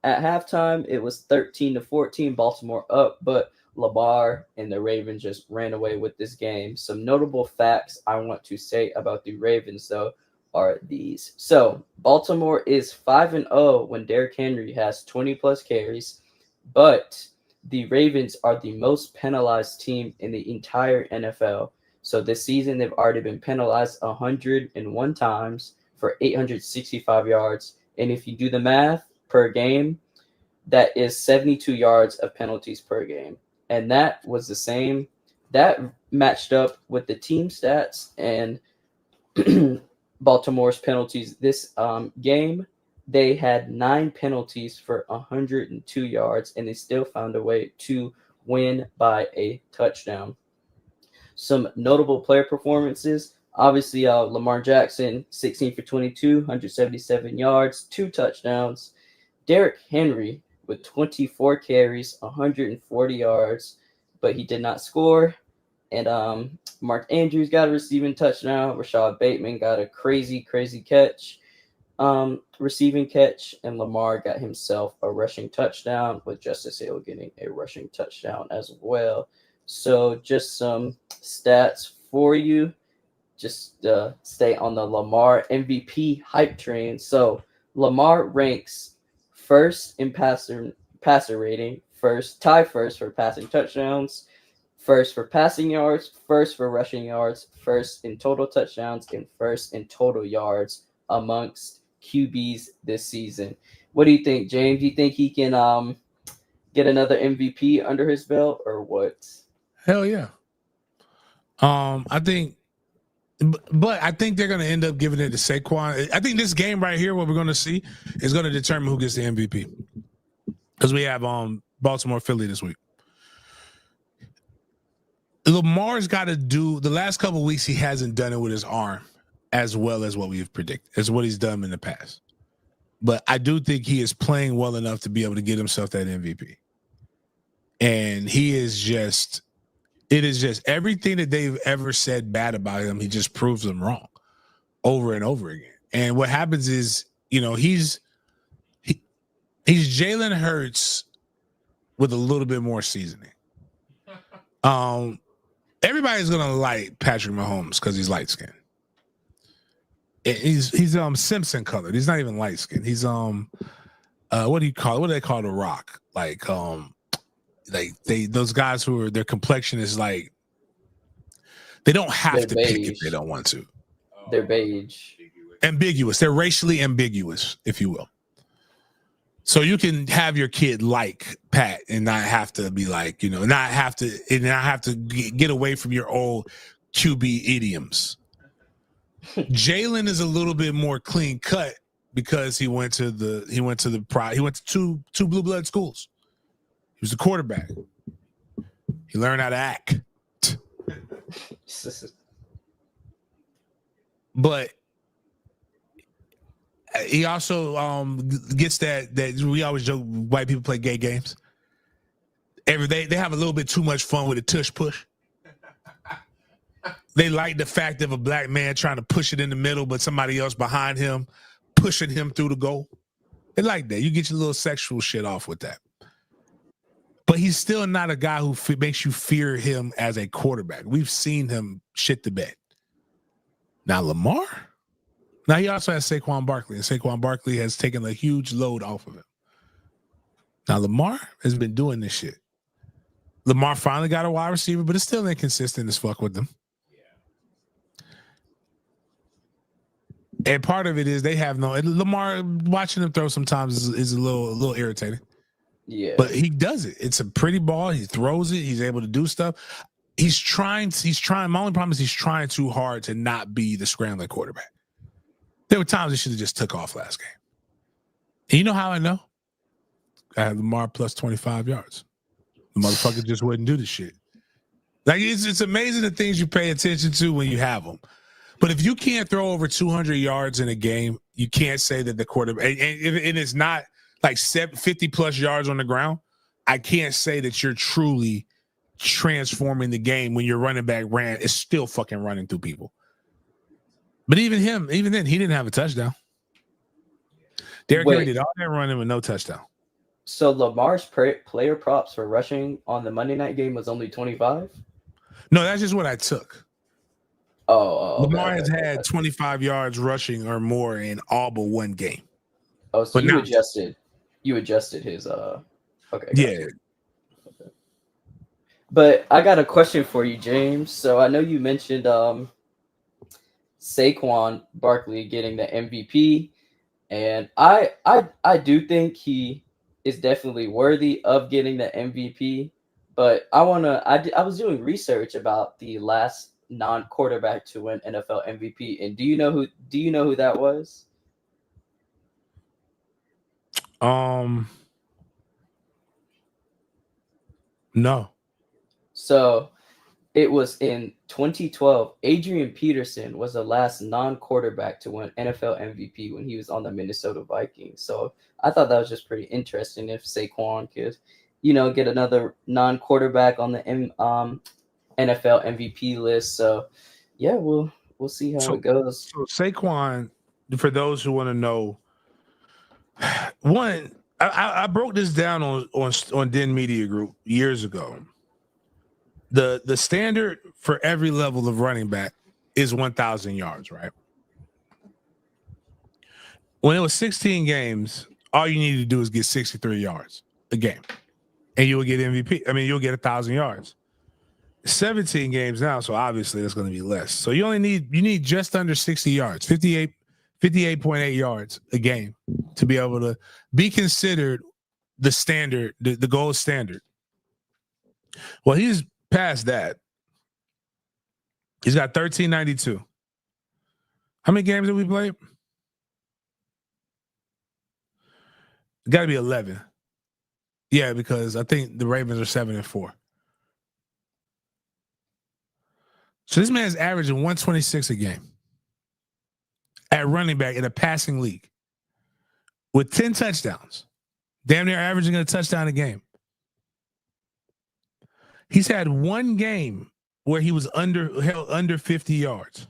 halftime, it was 13-14, Baltimore up, but Lamar and the Ravens just ran away with this game. Some notable facts I want to say about the Ravens, though, are these. So, Baltimore is 5-0 when Derrick Henry has 20-plus carries, but the Ravens are the most penalized team in the entire NFL. So, this season, they've already been penalized 101 times for 865 yards. And if you do the math per game, that is 72 yards of penalties per game. And that was the same. That matched up with the team stats and Baltimore's penalties this game. they had 9 penalties for 102 yards, and they still found a way to win by a touchdown. Some notable player performances. Obviously, Lamar Jackson, 16 for 22, 177 yards, 2 touchdowns. Derrick Henry with 24 carries, 140 yards, but he did not score. And Mark Andrews got a receiving touchdown. Rashad Bateman got a crazy catch, receiving catch. And Lamar got himself a rushing touchdown, with Justice Hill getting a rushing touchdown as well. So just some stats for you. Just stay on the Lamar MVP hype train. So Lamar ranks first in passer rating, tie first for passing touchdowns, first for passing yards, first for rushing yards, first in total touchdowns, and first in total yards amongst QBs this season. What do you think, James? Do you think he can get another MVP under his belt, or what? Hell yeah. I think, but I think they're going to end up giving it to Saquon. I think this game right here, what we're going to see, is going to determine who gets the MVP, because we have Baltimore, Philly this week. Lamar's got to do, the last couple of weeks he hasn't done it with his arm as well as what we've predicted, as what he's done in the past. But I do think he is playing well enough to be able to get himself that MVP. And he is just, it is just everything that they've ever said bad about him, he just proves them wrong over and over again. And what happens is, you know, he's Jalen Hurts with a little bit more seasoning. Everybody's gonna like Patrick Mahomes because he's light skinned. He's Simpson colored. He's not even light skinned. He's what do you call it? What do they call The Rock? Like those guys who are, their complexion is like, they don't have to pick if they don't want to. They're beige. Ambiguous. They're racially ambiguous, if you will. So you can have your kid like Pat and not have to be like, you know, not have to get away from your old QB idioms. Jalen is a little bit more clean cut because he went to two blue blood schools. He was the quarterback. He learned how to act. But he also gets that we always joke white people play gay games. They have a little bit too much fun with a tush push. They like the fact of a black man trying to push it in the middle, but somebody else behind him pushing him through the goal. They like that. You get your little sexual shit off with that. But he's still not a guy who makes you fear him as a quarterback. We've seen him shit the bed. Now Lamar. Now he also has Saquon Barkley, and Saquon Barkley has taken a huge load off of him. Now Lamar has been doing this shit. Lamar finally got a wide receiver, but it's still inconsistent as fuck with them. And part of it is they have no Lamar. Watching him throw sometimes is a little irritating. Yeah, but he does it. It's a pretty ball. He throws it. He's able to do stuff. He's trying. My only problem is he's trying too hard to not be the scrambling quarterback. There were times he should have just took off last game. And you know how I know? I had Lamar plus 25 yards. The motherfucker just wouldn't do the shit. Like it's amazing the things you pay attention to when you have them. But if you can't throw over 200 yards in a game, you can't say that the quarterback, and it's not like 50 plus yards on the ground, I can't say that you're truly transforming the game when your running back is still fucking running through people. But even then, he didn't have a touchdown. Derrick Henry did all that running with no touchdown. So Lamar's player props for rushing on the Monday night game was only 25? No, that's just what I took. Lamar has okay. had 25 yards rushing or more in all but one game. Oh, so you adjusted his okay. Yeah. Okay. But I got a question for you, James. So I know you mentioned Saquon Barkley getting the MVP, and I do think he is definitely worthy of getting the MVP. But I was doing research about the last non-quarterback to win NFL MVP, and do you know who that was? No. So it was in 2012. Adrian Peterson was the last non-quarterback to win NFL MVP when he was on the Minnesota Vikings. So I thought that was just pretty interesting if Saquon could, get another non-quarterback on the NFL MVP list. So yeah, we'll see how it goes. So Saquon, for those who want to know, one, I broke this down on Den Media Group years ago. The standard for every level of running back is 1,000 yards, right? When it was 16 games, all you needed to do is get 63 yards a game, and you will get MVP. I mean, you'll get 1,000 yards. 17 games now, so obviously that's going to be less. So you need just under 60 yards, 58.8 yards a game to be able to be considered the standard, the gold standard. Well, he's past that. He's got 1392. How many games have we played? Got to be 11. Yeah, because I think the Ravens are 7-4. So this man's averaging 126 a game at running back in a passing league with 10 touchdowns. Damn near averaging a touchdown a game. He's had one game where he was held under 50 yards.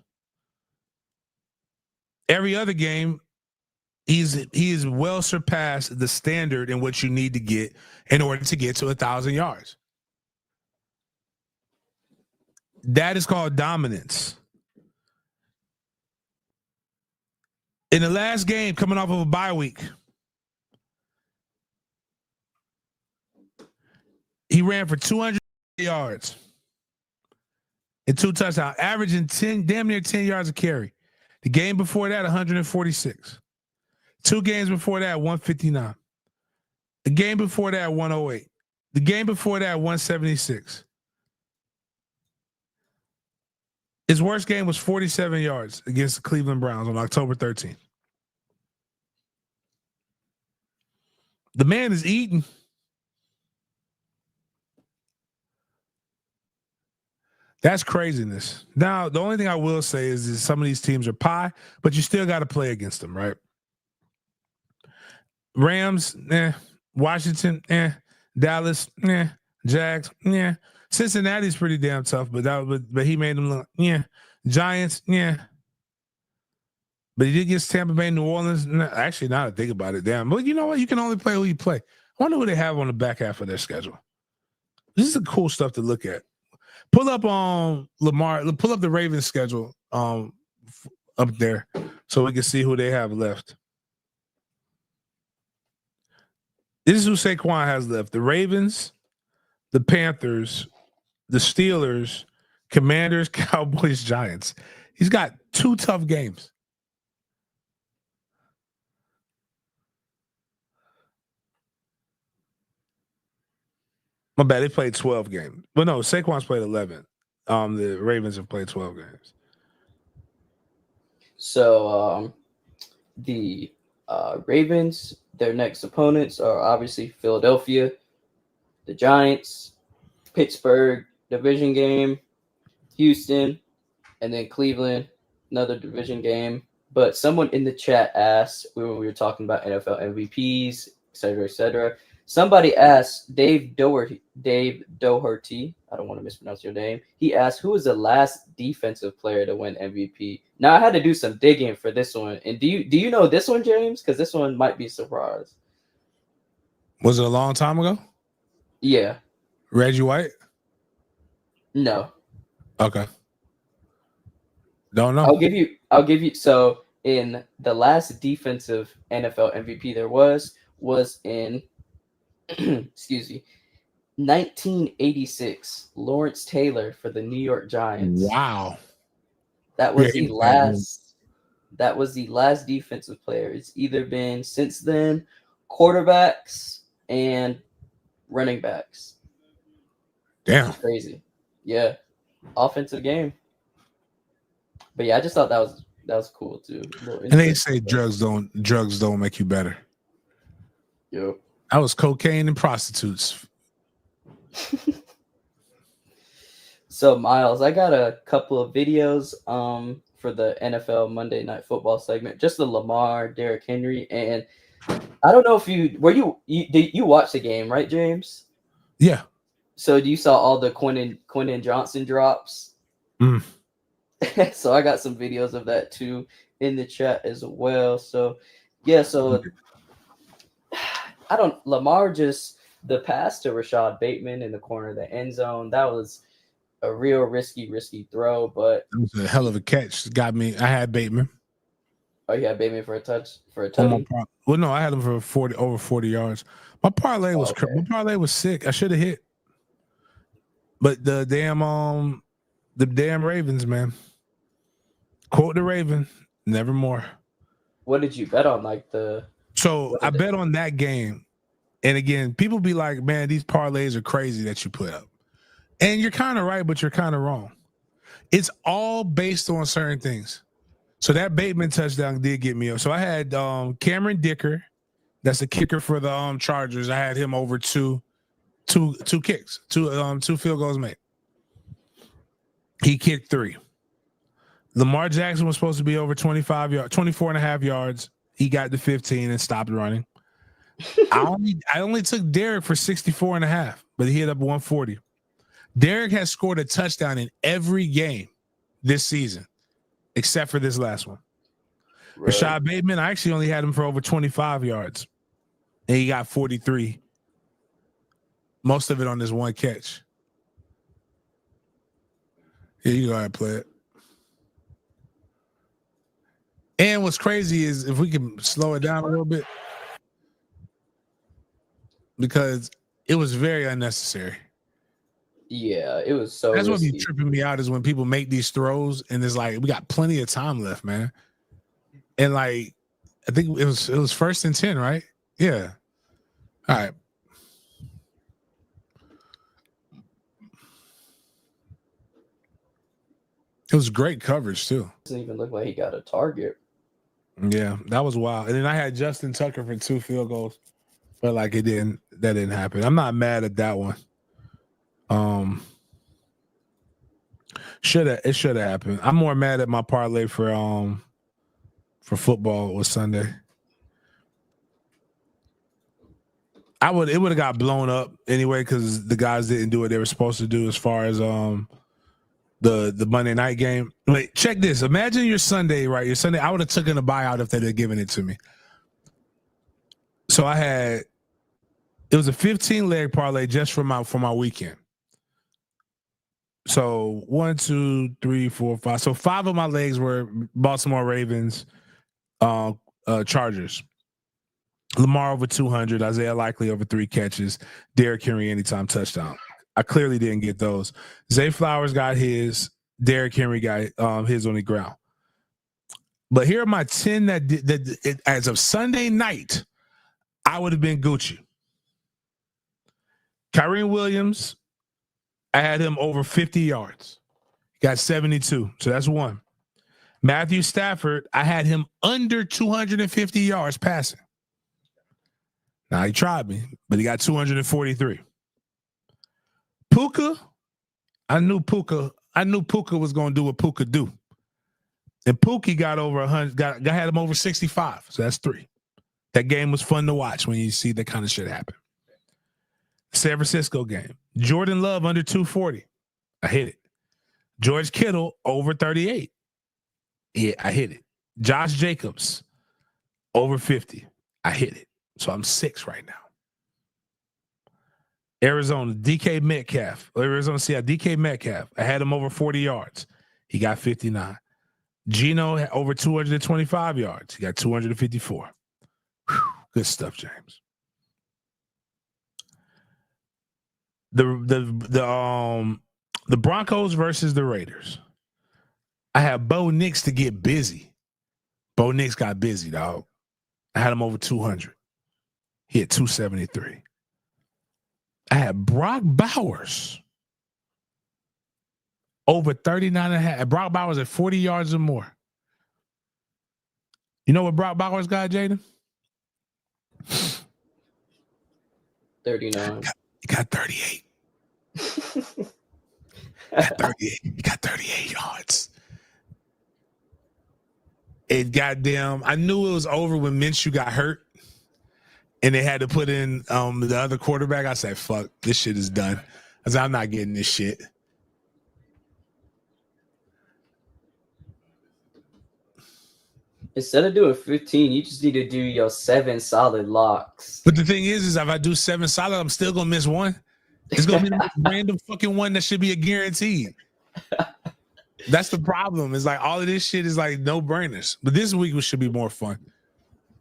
Every other game, he's well surpassed the standard in what you need to get in order to get to 1,000 yards. That is called dominance. In the last game, coming off of a bye week, he ran for 200 yards and 2 touchdowns, averaging damn near 10 yards a carry. The game before that, 146. 2 games before that, 159. The game before that, 108. The game before that, 176. His worst game was 47 yards against the Cleveland Browns on October 13th. The man is eating. That's craziness. Now, the only thing I will say is some of these teams are pie, but you still got to play against them, right? Rams, Washington, Dallas, Jags, Cincinnati's pretty damn tough, but he made them look, Giants, but he did get Tampa Bay, New Orleans. Actually, now that I think about it, damn. But you know what? You can only play who you play. I wonder who they have on the back half of their schedule. This is the cool stuff to look at. Pull up on Lamar. Pull up the Ravens schedule up there so we can see who they have left. This is who Saquon has left: the Ravens, the Panthers, the Steelers, Commanders, Cowboys, Giants. He's got 2 tough games. My bad. They played 12 games. Well, no, Saquon's played 11. The Ravens have played 12 games. So the Ravens, their next opponents are obviously Philadelphia, the Giants, Pittsburgh, division game, Houston, and then Cleveland, another division game. But someone in the chat asked when we were talking about NFL MVPs, et cetera, somebody asked Dave Doherty. I don't want to mispronounce your name. He asked, who was the last defensive player to win MVP? Now I had to do some digging for this one. And do you know this one, James? Because this one might be a surprise. Was it a long time ago? Yeah. Reggie White? No. Okay. Don't know. I'll give you. So in the last defensive NFL MVP there was in, excuse me, 1986, Lawrence Taylor for the New York Giants. Wow. That was the last. That was the last defensive player. It's either been since then quarterbacks and running backs. Damn. It's crazy. Yeah. Offensive game. But yeah, I just thought that was cool too. And they say drugs don't make you better. Yep. I was cocaine and prostitutes. So Miles, I got a couple of videos for the NFL Monday Night Football segment, just the Lamar, Derrick Henry, and I don't know if you did you watch the game, right, James? Yeah. So you saw all the Quentin Johnson drops? Mm. So I got some videos of that too in the chat as well. So yeah, so Lamar just the pass to Rashad Bateman in the corner of the end zone. That was a real risky throw, but It was a hell of a catch. Got me. I had Bateman. oh, you had Bateman for a On my tutty. well, no, I had him for over 40 yards. My parlay was my parlay was sick. I should have hit. But the damn Ravens, man. Quote the Raven, nevermore. What did you bet on? Like the So I bet on that game. And again, people be like, man, these parlays are crazy that you put up. And you're kind of right, but you're kind of wrong. It's all based on certain things. So that Bateman touchdown did get me up. So I had Cameron Dicker, that's a kicker for the Chargers. I had him over two kicks, two field goals made. He kicked 3. Lamar Jackson was supposed to be over 25 yards, 24 and a half yards. He got to 15 and stopped running. I only took Derrick for 64 and a half, but he hit up 140. Derrick has scored a touchdown in every game this season, except for this last one. Right. Rashad Bateman, I actually only had him for over 25 yards, and he got 43. Most of it on this one catch. Here you go ahead and play it. And what's crazy is if we can slow it down a little bit, because it was very unnecessary. Yeah, it was so. That's what be tripping me out is when people make these throws and it's like we got plenty of time left, man. And like, I think it was 1st and 10, right? Yeah. All right. It was great coverage too. Doesn't even look like he got a target. Yeah, that was wild. And then I had Justin Tucker for 2 field goals, but like that didn't happen. I'm not mad at that one. It should have happened. I'm more mad at my parlay for football was Sunday. It would have got blown up anyway because the guys didn't do what they were supposed to do as far as the Monday night game. Wait, check this. Imagine your Sunday, right? Your Sunday, I would have taken a buyout if they'd have given it to me. So it was a 15-leg parlay just for my weekend. So 1, 2, 3, 4, 5. So 5 of my legs were Baltimore Ravens, Chargers. Lamar over 200, Isaiah Likely over 3 catches, Derrick Henry anytime touchdown. I clearly didn't get those. Zay Flowers got his, Derrick Henry got his on the ground. But here are my 10 that as of Sunday night, I would have been Gucci. Kyren Williams, I had him over 50 yards. Got 72. So that's 1. Matthew Stafford, I had him under 250 yards passing. Now he tried me, but he got 243. Puka, I knew Puka was going to do what Puka do. And Pookie got over 100, had him over 65. So that's 3. That game was fun to watch when you see that kind of shit happen. San Francisco game. Jordan Love under 240. I hit it. George Kittle over 38. Yeah, I hit it. Josh Jacobs over 50. I hit it. So I'm 6 right now. Arizona, DK Metcalf. Arizona Seattle, DK Metcalf. I had him over 40 yards. He got 59. Gino had over 225 yards. He got 254. Whew, good stuff, James. The Broncos versus the Raiders. I had Bo Nix to get busy. Bo Nix got busy, dog. I had him over 200. He had 273. I had Brock Bowers over 39 and a half. Brock Bowers at 40 yards or more. You know what Brock Bowers got, Jaden? 39. He got 38. Got 38. He got 38 yards. It goddamn. I knew it was over when Minshew got hurt, and they had to put in the other quarterback. I said, "Fuck, this shit is done." I said, "I'm not getting this shit." Instead of doing 15, you just need to do your 7 solid locks. But the thing is if I do 7 solid, I'm still gonna miss one. It's gonna be the most random fucking one that should be a guaranteed. That's the problem. It's like all of this shit is like no brainers. But this week should be more fun.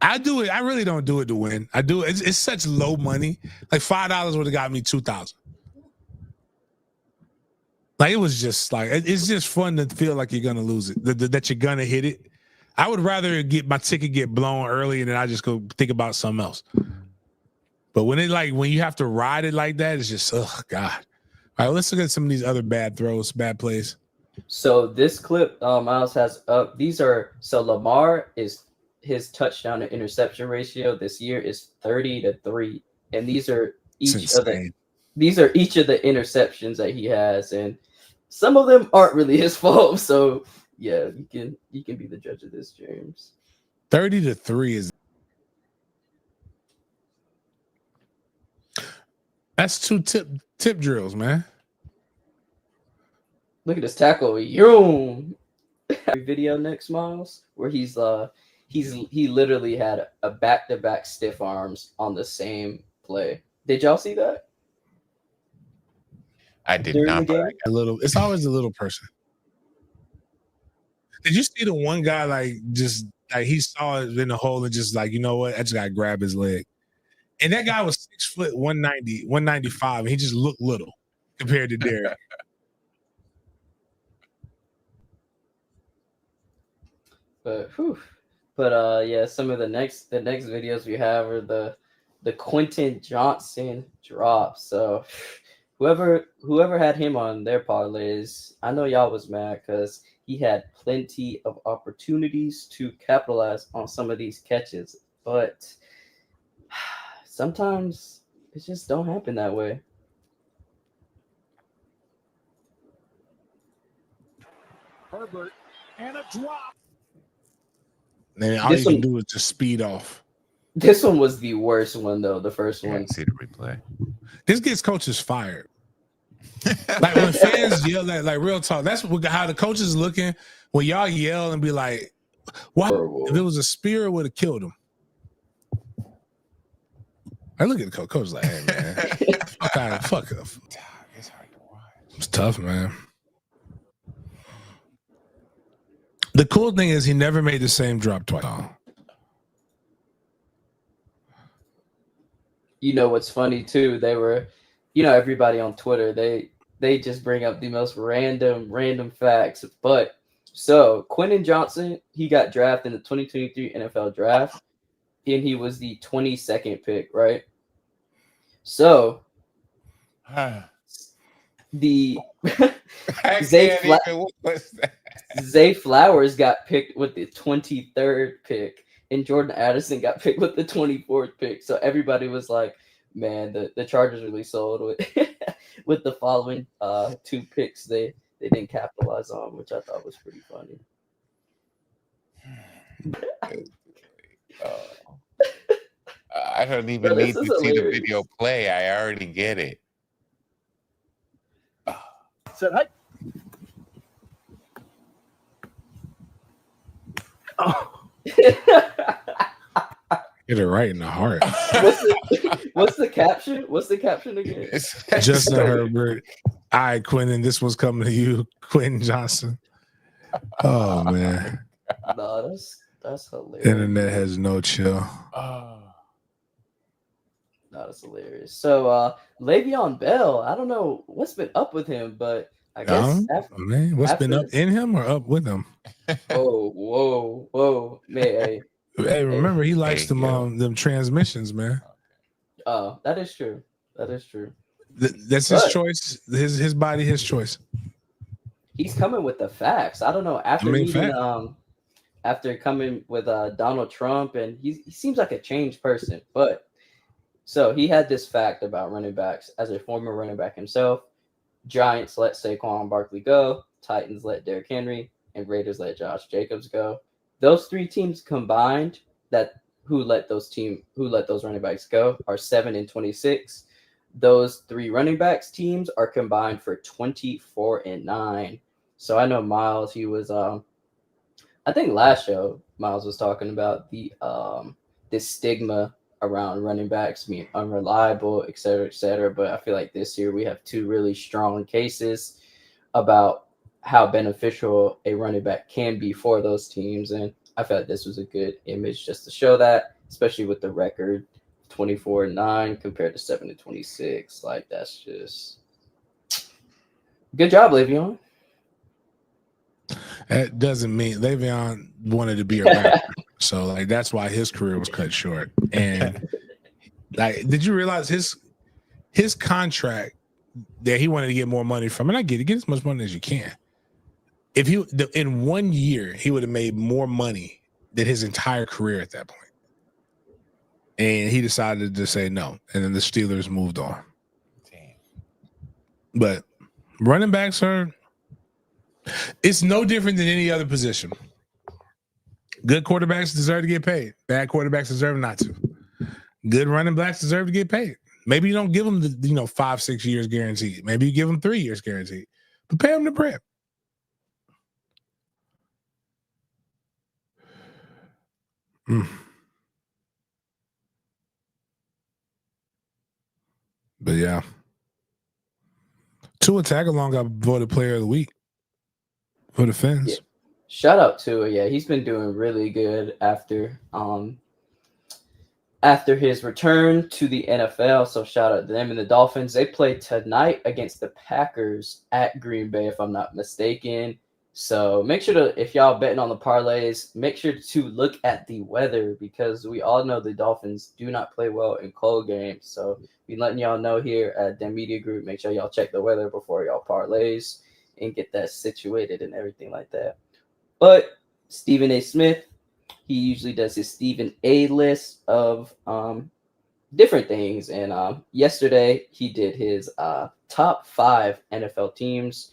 I do it. I really don't do it to win. I do it. It's such low money. Like $5 would have got me 2,000. Like it was just like it's just fun to feel like you're gonna lose it. That you're gonna hit it. I would rather get my ticket get blown early and then I just go think about something else. But when you have to ride it like that, it's just God. All right, let's look at some of these other bad throws, bad plays. So this clip Miles has up. Lamar is his touchdown to interception ratio this year is 30-3, and these are each of the interceptions that he has, and some of them aren't really his fault. So yeah, you can be the judge of this, James. 30-3 is that's 2 tip drills, man. Look at this tackle. Yoom. Video next, Miles, where he literally had a back-to-back stiff arms on the same play. Did y'all see that? I did not. It's always a little person. Did you see the one guy like he saw it in the hole and just like, you know what? I just gotta grab his leg. And that guy was 6 foot 190, 195, and he just looked little compared to Derek. But yeah, some of the next videos we have are the Quentin Johnson drops. So whoever had him on their parlays, I know y'all was mad because he had plenty of opportunities to capitalize on some of these catches, but sometimes it just don't happen that way. Herbert and a drop. Man, all you can do is just speed off. This one was the worst one, though. The first one. See the replay. This gets coaches fired. Like when fans yell at, like real talk, that's how the coaches is looking. When y'all yell and be like, "Why? If it was a spear, it would have killed him." I look at the coach like, "Hey man, fuck up." It's hard to watch. It's tough, man. The cool thing is he never made the same drop twice. You know what's funny too? They were, everybody on Twitter, they just bring up the most random facts. But so Quentin Johnson, he got drafted in the 2023 NFL draft, and he was the 22nd pick, right? So the Zay Flowers got picked with the 23rd pick, and Jordan Addison got picked with the 24th pick. So everybody was like, man, the Chargers really sold with the following 2 picks they didn't capitalize on, which I thought was pretty funny. I don't even need to see the video play. I already get it. Said hi. Oh. Get it right in the heart. What's the caption? What's the caption again? Justin Herbert. All right, Quentin, this one's coming to you, Quentin Johnson. Oh man. No, that's hilarious. Internet has no chill. No, that's hilarious. So Le'Veon Bell, I don't know what's been up with him, but I guess what's been up in him or up with him? Whoa, man. Hey, remember he likes them transmissions, man. Oh, that is true. That's his choice. His body, his choice. He's coming with the facts. I don't know after coming with Donald Trump, and he seems like a changed person. But So he had this fact about running backs as a former running back himself. Giants let Saquon Barkley go, Titans let Derrick Henry, and Raiders let Josh Jacobs go. Those three teams combined who let those running backs go are 7-26. Those three running backs teams are combined for 24-9. So I know Miles, he was I think last show Miles was talking about this stigma around running backs being unreliable, et cetera, et cetera. But I feel like this year we have two really strong cases about how beneficial a running back can be for those teams. And I felt like this was a good image just to show that, especially with the record 24-9 compared to 7-26. Like, that's just good job, Le'Veon. That doesn't mean Le'Veon wanted to be a rapper. So like that's why his career was cut short. And like, did you realize his contract that he wanted to get more money from? And I get as much money as you can. If he in 1 year he would have made more money than his entire career at that point. And he decided to say no. And then the Steelers moved on. Damn. But running backs it's no different than any other position. Good quarterbacks deserve to get paid. Bad quarterbacks deserve not to. Good running backs deserve to get paid. Maybe you don't give them the 5-6 years guaranteed. Maybe you give them 3 years guaranteed. But pay them the bread. But yeah. Tua Tagovailoa got voted player of the week for the Fins. Yeah. Shout out to it. Yeah, he's been doing really good after his return to the NFL. So shout out to them. And the Dolphins, they play tonight against the Packers at Green Bay, if I'm not mistaken. So make sure to, if y'all betting on the parlays, make sure to look at the weather, because we all know the Dolphins do not play well in cold games. So we letting y'all know here at the media group, make sure y'all check the weather before y'all parlays and get that situated and everything like that. But Stephen A. Smith, he usually does his Stephen A. list of different things. And yesterday he did his top 5 NFL teams.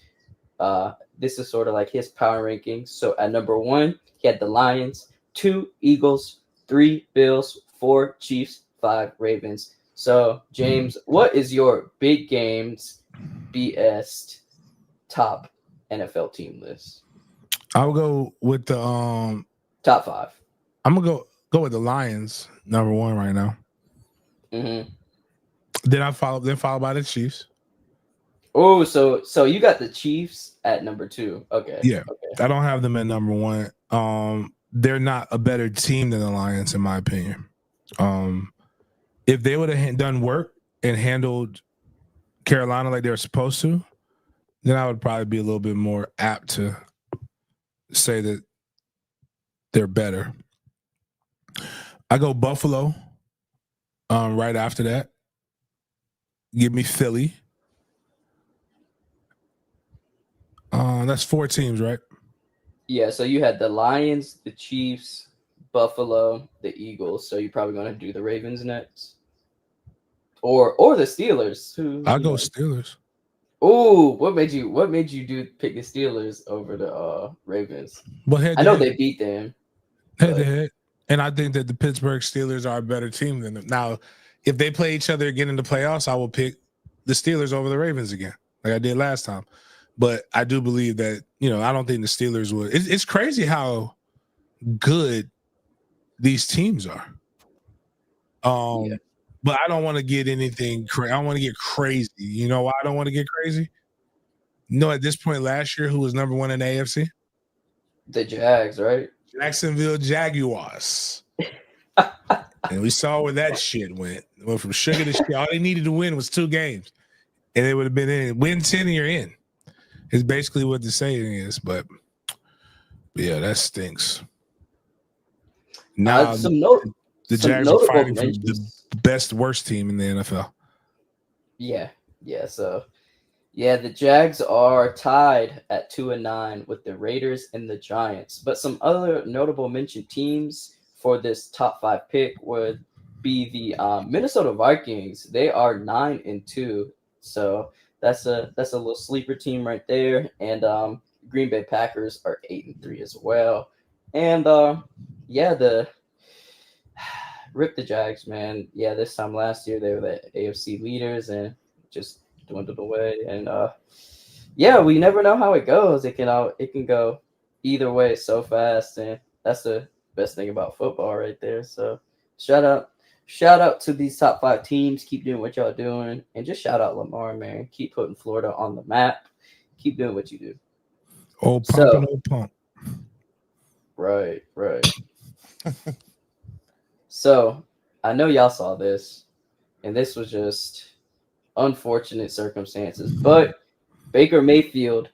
This is sort of like his power rankings. So at number 1, he had the Lions, 2 Eagles, 3 Bills, 4 Chiefs, 5 Ravens. So James, what is your big games BS top NFL team list? I'll go with the top 5. I'm gonna go with the Lions, number 1 right now. Mm-hmm. Then followed by the Chiefs. Oh, so you got the Chiefs at number 2. Okay. Yeah. Okay. I don't have them at number 1. They're not a better team than the Lions, in my opinion. If they would have done work and handled Carolina like they were supposed to, then I would probably be a little bit more apt to say that they're better. I go Buffalo right after that. Give me Philly. That's 4 teams, right? Yeah, so you had the Lions, the Chiefs, Buffalo, the Eagles. So you're probably going to do the Ravens next, or the Steelers. I'll go Steelers. Oh, what made you pick the Steelers over the Ravens? Well, I know they beat them head to head, and I think that the Pittsburgh Steelers are a better team than them. Now, if they play each other again in the playoffs, I will pick the Steelers over the Ravens again, like I did last time. But I do believe that, I don't think the Steelers would. It's crazy how good these teams are. Yeah. But I don't want to get anything crazy. I don't want to get crazy. You know why I don't want to get crazy? At this point last year, who was number 1 in the AFC? The Jags, right? Jacksonville Jaguars. And we saw where that shit went. It went from sugar to shit. All they needed to win was 2 games. And they would have been in. Win 10 and you're in. It's basically what the saying is. But yeah, that stinks. Now the Jags are fighting for the best, worst team in the NFL. Yeah. So, the Jags are tied at 2-9 with the Raiders and the Giants. But some other notable mentioned teams for this top 5 pick would be the Minnesota Vikings. They are 9-2, so that's a little sleeper team right there. And Green Bay Packers are 8-3 as well. And yeah, the rip the Jags, man. Yeah, this time last year they were the AFC leaders and just dwindled away. And yeah, we never know how it goes. It can go either way so fast, and that's the best thing about football right there. So shout out to these top 5 teams. Keep doing what y'all doing, and just shout out Lamar, man. Keep putting Florida on the map. Keep doing what you do. Old pump and old pump. Right. So I know y'all saw this, and this was just unfortunate circumstances, but Baker Mayfield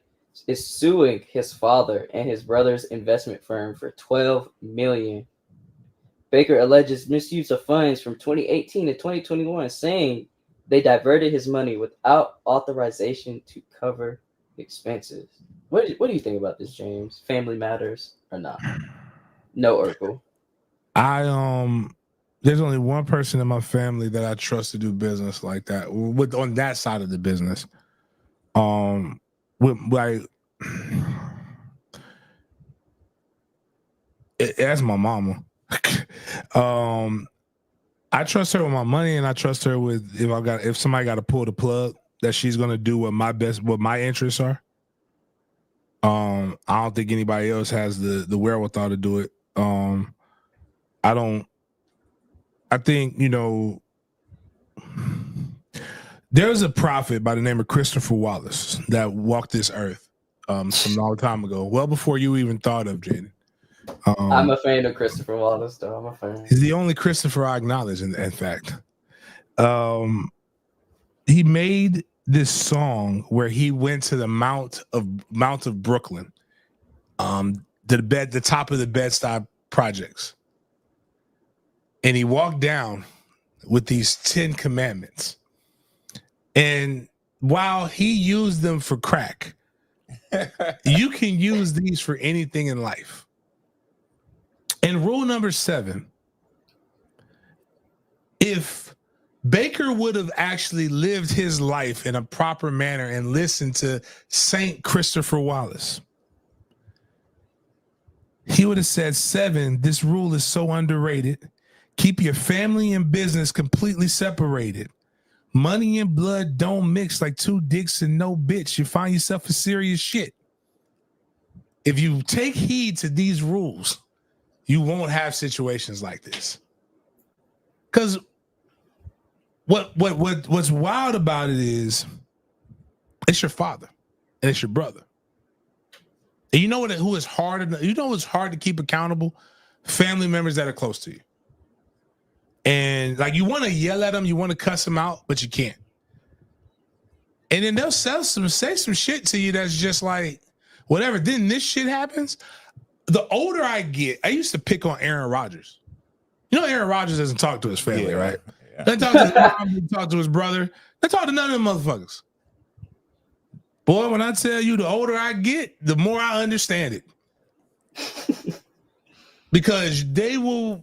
is suing his father and his brother's investment firm for $12 million. Baker alleges misuse of funds from 2018 to 2021, saying they diverted his money without authorization to cover expenses. What do you think about this, James? Family matters or not? No, Urkel. There's only one person in my family that I trust to do business like that on that side of the business. That's my mama. I trust her with my money, and I trust her with if somebody got to pull the plug, that she's gonna do what my interests are. I don't think anybody else has the wherewithal to do it. I think, there's a prophet by the name of Christopher Wallace that walked this earth some long time ago, well before you even thought of, Jaden. I'm a fan of Christopher Wallace, though. I'm a fan. He's the only Christopher I acknowledge, in fact. He made this song where he went to the Mount of Brooklyn, the top of the Bed-Stuy projects. And he walked down with these 10 commandments. And while he used them for crack, you can use these for anything in life. And rule number 7, if Baker would have actually lived his life in a proper manner and listened to Saint Christopher Wallace, he would have said, 7, this rule is so underrated. Keep your family and business completely separated. Money and blood don't mix like 2 dicks and no bitch. You find yourself in serious shit. If you take heed to these rules, you won't have situations like this. Because what's wild about it is it's your father and it's your brother. And you know who is hard? You know what's hard to keep accountable? Family members that are close to you. And like, you want to yell at them, you want to cuss them out, but you can't. And then they'll say some shit to you that's just like, whatever. Then this shit happens. The older I get, I used to pick on Aaron Rodgers. You know, Aaron Rodgers doesn't talk to his family, right? Yeah. They talk to his mom, they talk to his brother. They talk to none of them motherfuckers. Boy, when I tell you, the older I get, the more I understand it. Because they will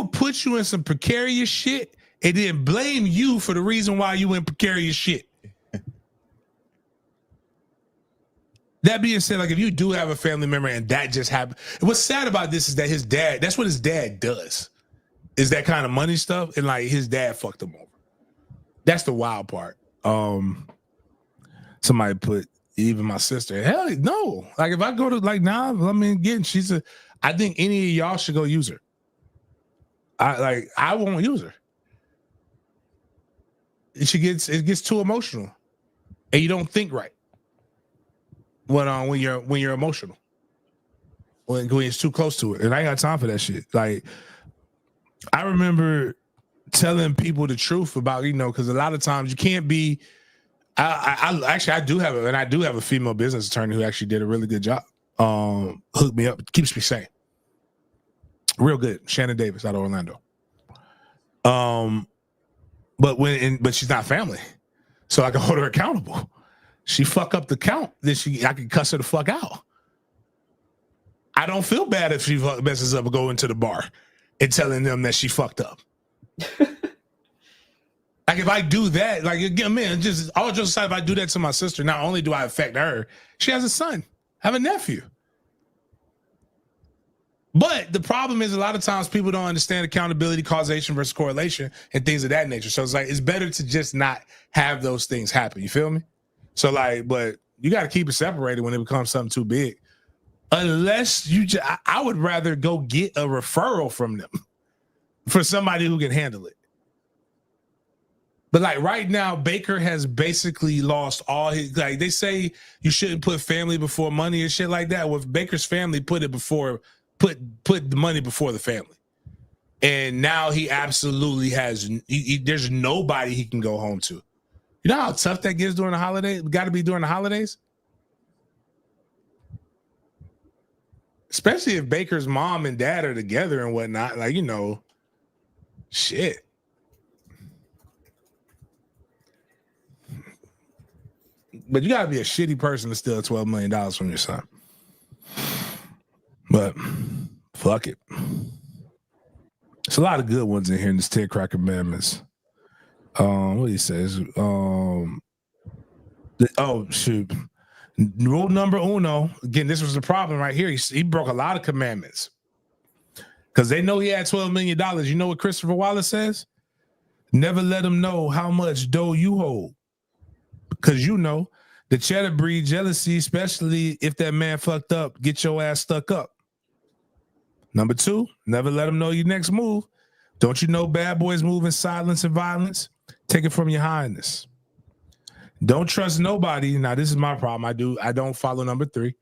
put you in some precarious shit and then blame you for the reason why you in precarious shit. That being said, like, if you do have a family member and that just happened, what's sad about this is that his dad, that's what his dad does, is that kind of money stuff. And like, his dad fucked him over. That's the wild part. Somebody put, even my sister, hell no. Like, if I go to like, nah, I mean, again, I think any of y'all should go use her. I won't use her. It gets too emotional, and you don't think right when you're emotional, when it's too close to it. And I ain't got time for that shit. Like, I remember telling people the truth about, because a lot of times you can't be. I do have a female business attorney who actually did a really good job. Hooked me up, keeps me sane. Real good. Shannon Davis out of Orlando. But she's not family, so I can hold her accountable. She fuck up the count, then I can cuss her the fuck out. I don't feel bad if she messes up and go into the bar, and telling them that she fucked up. Like if I do that, like again, man, just all jokes aside, if I do that to my sister, not only do I affect her, she has a son, I have a nephew. But the problem is a lot of times people don't understand accountability, causation versus correlation, and things of that nature. So it's like it's better to just not have those things happen. You feel me? So like, but you got to keep it separated when it becomes something too big. Unless you, I would rather go get a referral from them for somebody who can handle it. But like right now, Baker has basically lost all his, like they say you shouldn't put family before money and shit like that. With Baker's family put the money before the family. And now he absolutely has, there's nobody he can go home to. You know how tough that gets during the holidays? Got to be during the holidays? Especially if Baker's mom and dad are together and whatnot. Like, you know, shit. But you got to be a shitty person to steal $12 million from your son. But fuck it. There's a lot of good ones in here in this 10 Crack Commandments. What he says? Shoot. Rule number uno. Again, this was the problem right here. He broke a lot of commandments. Because they know he had $12 million. You know what Christopher Wallace says? Never let them know how much dough you hold. Because you know, the cheddar breed jealousy, especially if that man fucked up, get your ass stuck up. Number 2, never let them know your next move. Don't you know bad boys move in silence and violence? Take it from your highness. Don't trust nobody. Now, this is my problem. I don't follow number 3.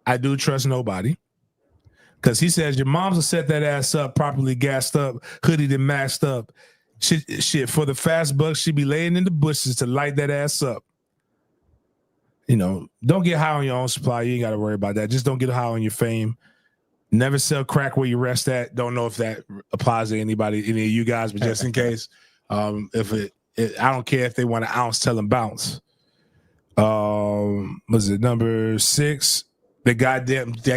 I do trust nobody. Because he says your moms will set that ass up, properly gassed up, hoodied and masked up. Shit, for the fast buck, she be laying in the bushes to light that ass up. You know, don't get high on your own supply. You ain't got to worry about that. Just don't get high on your fame. Never sell crack where you rest at. Don't know if that applies to anybody, any of you guys, but just in case, if it I don't care if they want an ounce, tell them bounce. Was it number 6? That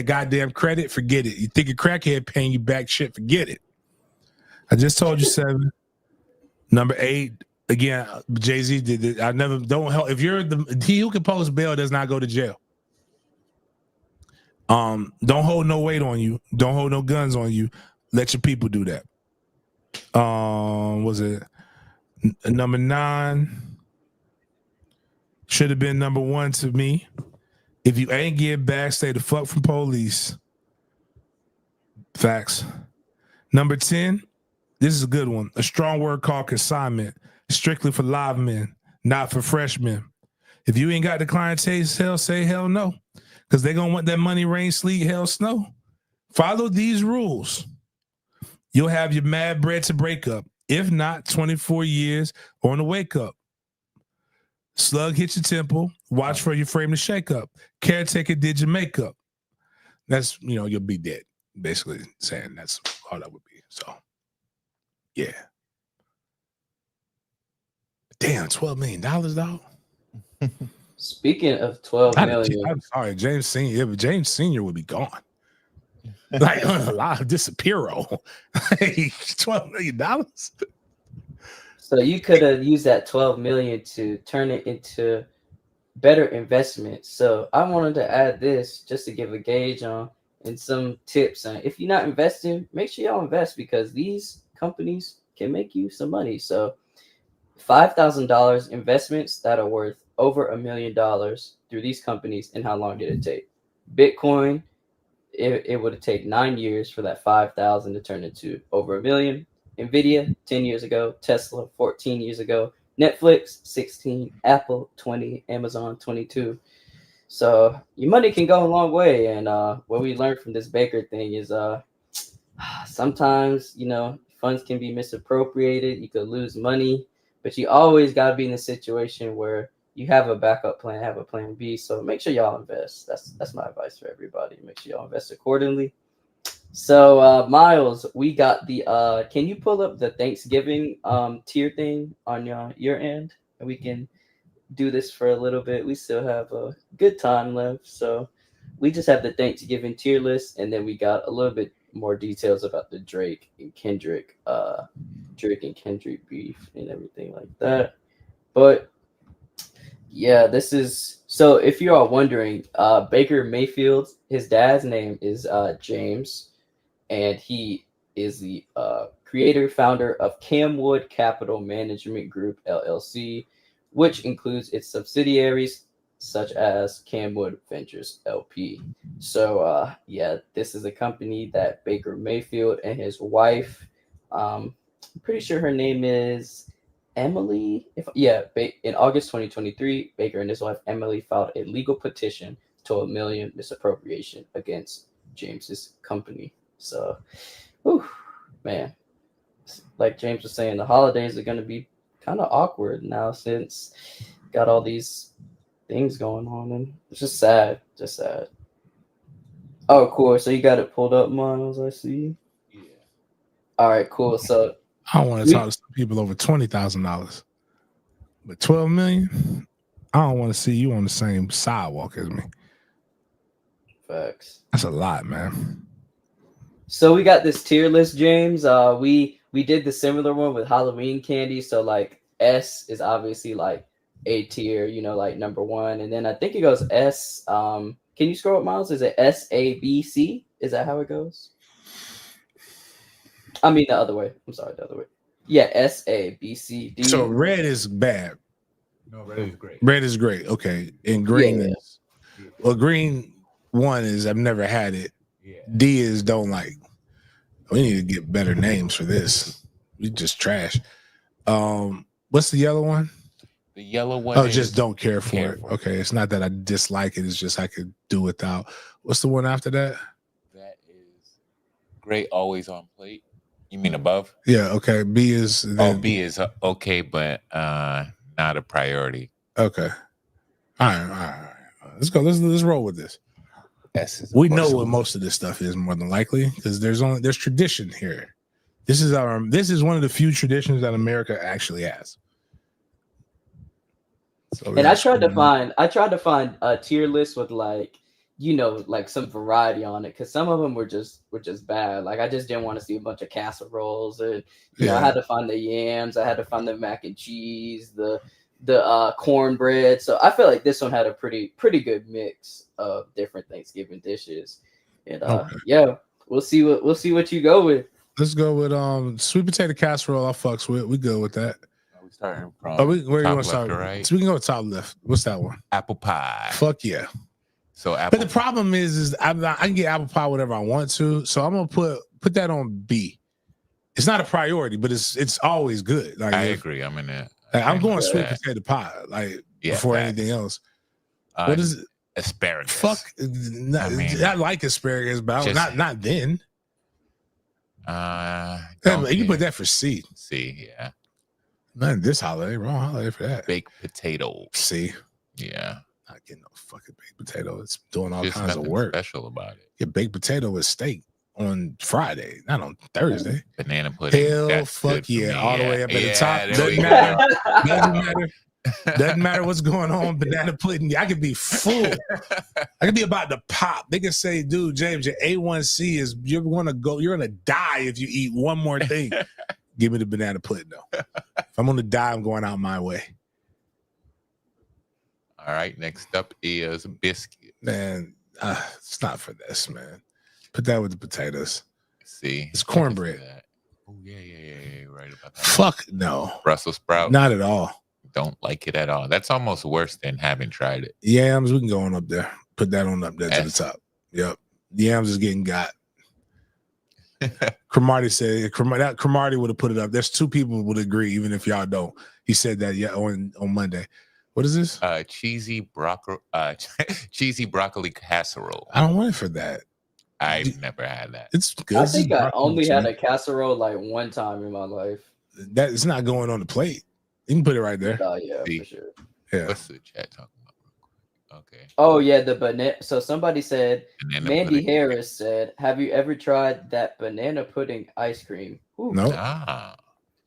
goddamn credit, forget it. You think a crackhead paying you back shit, forget it. I just told you 7. Number 8. Again, Jay-Z did it. Don't help. If you're he who can post bail does not go to jail. Don't hold no weight on you. Don't hold no guns on you. Let your people do that. Was it number 9? Should have been number 1 to me. If you ain't get back, stay the fuck from police. Facts. Number 10. This is a good one. A strong word called consignment. Strictly for live men, not for freshmen. If you ain't got the clientele, say hell no. Because they're going to want that money, rain, sleet, hell, snow. Follow these rules. You'll have your mad bread to break up. If not, 24 years on the wake up. Slug hit your temple. Watch for your frame to shake up. Caretaker did your makeup. That's, you'll be dead. Basically saying that's all that would be. So, yeah. Damn, $12 million, dog. Speaking of 12 million, I'm sorry, James Senior. James Senior would be gone. Like a lot of disappearo. $12 million. So you could have used that 12 million to turn it into better investments. So I wanted to add this just to give a gauge on and some tips. And if you're not investing, make sure y'all invest because these companies can make you some money. So $5,000 investments that are worth over $1 million through these companies. And how long did it take? Bitcoin, it would have taken 9 years for that 5,000 to turn into over $1 million. Nvidia 10 years ago, Tesla 14 years ago, Netflix 16, Apple 20, Amazon 22. So your money can go a long way. And what we learned from this Baker thing is sometimes funds can be misappropriated. You could lose money. But you always got to be in a situation where you have a backup plan, have a plan B. So make sure y'all invest. That's my advice for everybody. Make sure y'all invest accordingly. So Miles, we got the can you pull up the Thanksgiving tier thing on your end? And we can do this for a little bit. We still have a good time left. So we just have the Thanksgiving tier list, and then we got a little bit more details about the Drake and Kendrick beef and everything like that. But yeah, this is so. If you are wondering, Baker Mayfield, his dad's name is James, and he is the creator founder of Camwood Capital Management Group LLC, which includes its subsidiaries such as Camwood Ventures LP. So yeah, this is a company that Baker Mayfield and his wife, I'm pretty sure her name is Emily. In August 2023, Baker and his wife Emily filed a legal petition to $1 million misappropriation against James's company. So, whew, man, like James was saying, the holidays are going to be kind of awkward now since got all these things going on, and it's just sad. Oh, cool. So you got it pulled up, Miles. I see. Yeah. All right, cool. So I don't want to talk to some people over $20,000, but $12 million. I don't want to see you on the same sidewalk as me. facts. That's a lot, man. So we got this tier list, James. We did the similar one with Halloween candy. So like S is obviously like A tier, like number one, and then I think it goes S. Can you scroll up, Miles? Is it SABC? Is that how it goes? I mean the other way. I'm sorry, the other way. Yeah, SABCD. So red is bad. No, red is great. Red is great. Okay, and green Yeah. is green one is I've never had it. Yeah. D is don't like. We need to get better names for this. We just trash. What's the yellow one? The yellow one. Oh, just don't care for it. Okay, it's not that I dislike it. It's just I could do without. What's the one after that? That is great. Always on plate. You mean above? Yeah. Okay. B is. B is okay, but not a priority. Okay. All right. Let's go. Let's roll with this. S is We know what most of this stuff is more than likely because there's tradition here. This is one of the few traditions that America actually has. So and I tried to find a tier list with like some variety on it because some of them were just bad. Like I just didn't want to see a bunch of casseroles, and I had to find the yams, I had to find the mac and cheese, the cornbread. So I feel like this one had a pretty good mix of different Thanksgiving dishes. And yeah, we'll see what you go with. Let's go with sweet potato casserole. I fucks with. We go with that. Are we starting from where you want to top start? left to right? So we can go with top left. What's that one? Apple pie. Fuck yeah. So apple. But the problem is I can get apple pie whatever I want to. So I'm gonna put that on B. It's not a priority, but it's always good. Like I agree. I'm in that. Like, I'm going sweet potato pie, before anything else. What is it? Asparagus. Fuck. I like asparagus, but not then. You can put that for C. C, yeah. Not this holiday. Wrong holiday for that. Baked potato. C. Yeah. Not getting no fucking baked potato. It's doing all There's kinds of nothing work. special about it. Get baked potato with steak on Friday, not on Thursday. Banana pudding. Hell, fuck yeah. All the way up at the top. Doesn't matter. Doesn't matter what's going on. Banana pudding. I could be full. I could be about to pop. They can say, dude, James, your A1C is you're gonna die if you eat one more thing. Give me the banana pudding though. If I'm gonna die, I'm going out my way. All right. Next up is biscuit. Man, it's not for this, man. Put that with the potatoes. See, it's cornbread. Oh yeah. Right about that. Fuck no. Brussels sprout. Not at all. Don't like it at all. That's almost worse than having tried it. Yams, we can go on up there. Put that on up there to the top. Yep. Yams is getting got. Cromartie said Cromartie would have put it up. There's two people who would agree, even if y'all don't. He said that on Monday. What is this? Cheesy broccoli casserole. I don't want it for that. I've never had that. It's good. I think I only had a casserole like one time in my life. That it's not going on the plate. You can put it right there. Oh yeah, for sure. Yeah. What's the chat talking about? Okay. Oh yeah, the banana. So somebody said, banana Mandy pudding. Harris said, "Have you ever tried that banana pudding ice cream?" Ooh. No.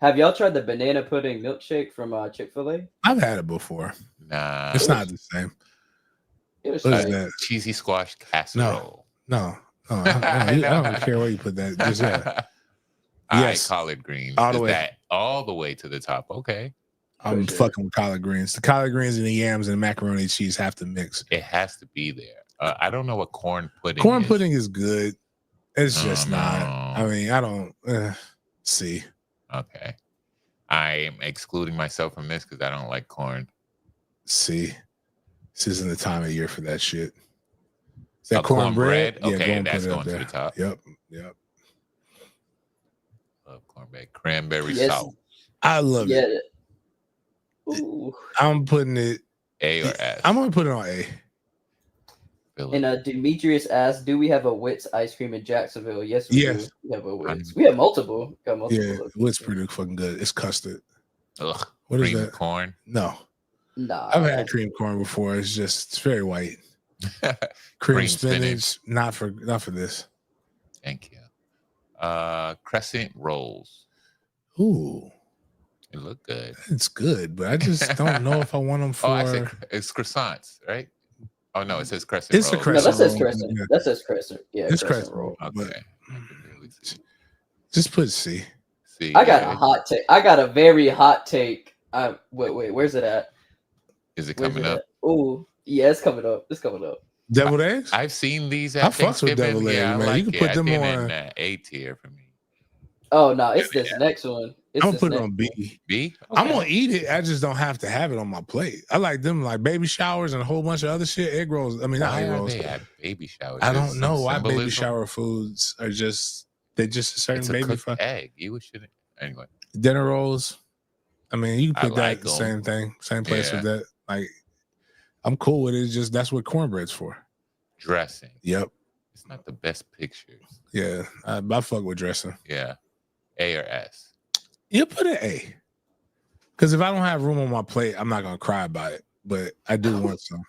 Have y'all tried the banana pudding milkshake from Chick-fil-A? I've had it before. Nah. It's not the same. It was what is that? Cheesy squash casserole. No. I don't care where you put that. Just yes, collard greens. All the way. That all the way to the top. Okay. I'm fucking with collard greens. The collard greens and the yams and the macaroni and cheese have to mix. It has to be there. I don't know what corn pudding Corn is. pudding is good. It's just not. I mean, I don't see. Okay. I am excluding myself from this because I don't like corn. See. This isn't the time of year for that shit. Is that cornbread? Okay, that's going to the top. Yep. Love cornbread. Cranberry sauce. I love it. Ooh. I'm putting it A or S. I'm gonna put it on A. And Demetrius asked, "Do we have a Wits ice cream in Jacksonville?" Yes, we do. We have a Wits. We have multiple. Got multiple. Yeah, Wits pretty fucking good. It's custard. Ugh. What cream is that? Corn? No. Nah. I've had cream corn before. It's very white. cream spinach. Not for this. Thank you. Crescent rolls. Ooh. It look good. It's good, but I just don't know if I want them for. Oh, I said it's croissants, right? Oh no, it says crescent. It's roll. a crescent. No, that says roll. crescent. Yeah. That says crescent. Yeah, it's crescent roll. Okay. Just put C. I got a hot take. I got a very hot take. Wait, where's it at? Is it coming up? Oh, yeah, it's coming up. It's coming up. Deviled eggs? I've seen these at I fucks with Thanksgiving. deviled eggs, man. Like you can put them on A tier for me. Oh no, it's this next one. I'm gonna put it on B. B? Okay. I'm gonna eat it. I just don't have to have it on my plate. I like them like baby showers and a whole bunch of other shit. Egg rolls. I mean, not egg rolls. They at baby showers. I don't know why baby shower foods are just a certain baby food. Egg. You shouldn't. Anyway, dinner rolls. I mean, you can put like that same thing, same place with that. Like, I'm cool with it. It's just that's what cornbread's for. Dressing. Yep. It's not the best pictures. Yeah, I fuck with dressing. Yeah. A or S? You put an A. Because if I don't have room on my plate, I'm not gonna cry about it. But I do want some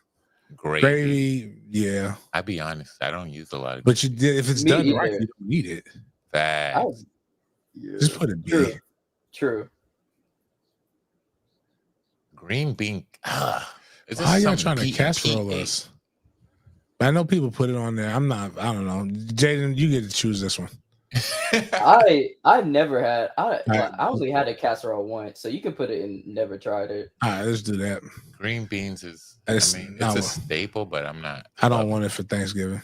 gravy. Yeah. I'll be honest, I don't use a lot of. But you did if it's done right, you don't need it. Facts. Just put a B. True. Green bean. Why y'all trying to casserole us? I know people put it on there. I don't know. Jaden, you get to choose this one. I never had. I only had a casserole once, so you can put it in. Never tried it. All right, let's do that. Green beans is. It's a staple, but I'm not. I don't want it for Thanksgiving.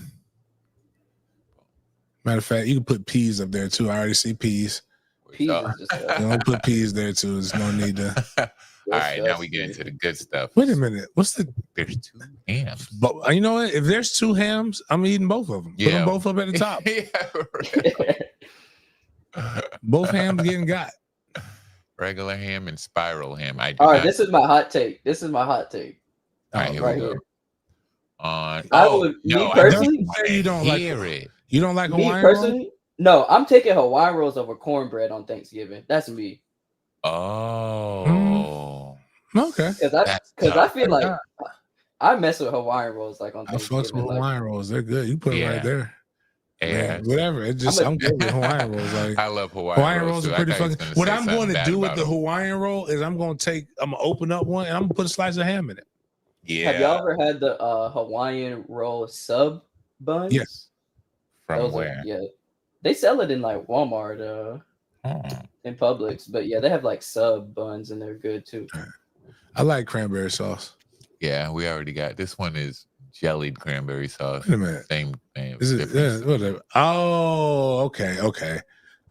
Matter of fact, you can put peas up there too. I already see peas. Peas is just. Don't put peas there too. There's no need to. All right, now we get into the good stuff. Wait a minute. There's 2 hams. But you know what? If there's 2 hams, I'm eating both of them. Put them both up at the top. Both hams getting got. Regular ham and spiral ham. All right, this is my hot take. All right, here we go. Me personally, you don't like it. You don't like Hawaiian rolls? No, I'm taking Hawaiian rolls over cornbread on Thanksgiving. That's me. Oh, okay. Because I feel like I mess with Hawaiian rolls like on Thanksgiving. I fucks with Hawaiian rolls. They're good. You put them right there. Yeah, whatever. I'm good with Hawaiian rolls. Like I love Hawaiian rolls. Are pretty fucking. What I'm going to do with the Hawaiian roll is I'm going to open up one and I'm going to put a slice of ham in it. Yeah. Have y'all ever had the Hawaiian roll sub buns? Yes. From where? They sell it in like Walmart. In Publix, but yeah, they have like sub buns and they're good too. I like cranberry sauce. Yeah, we already got this one is jellied cranberry sauce. Wait a minute. Same thing. Is it? Yeah, whatever. Oh, okay.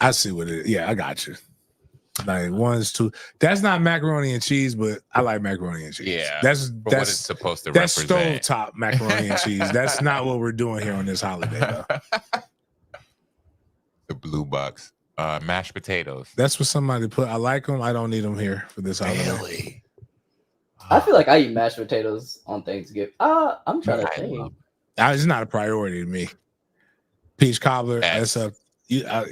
I see what it is. Yeah, I got you. Like 1, 2. That's not macaroni and cheese, but I like macaroni and cheese. Yeah, that's what it's supposed to that's represent. stovetop macaroni and cheese. That's not what we're doing here on this holiday, though. The blue box. Mashed potatoes. That's what somebody put. I like them. I don't need them here for this holiday. Really? I feel like I eat mashed potatoes on Thanksgiving. I'm trying to think. It's not a priority to me. Peach cobbler. That's a yeah.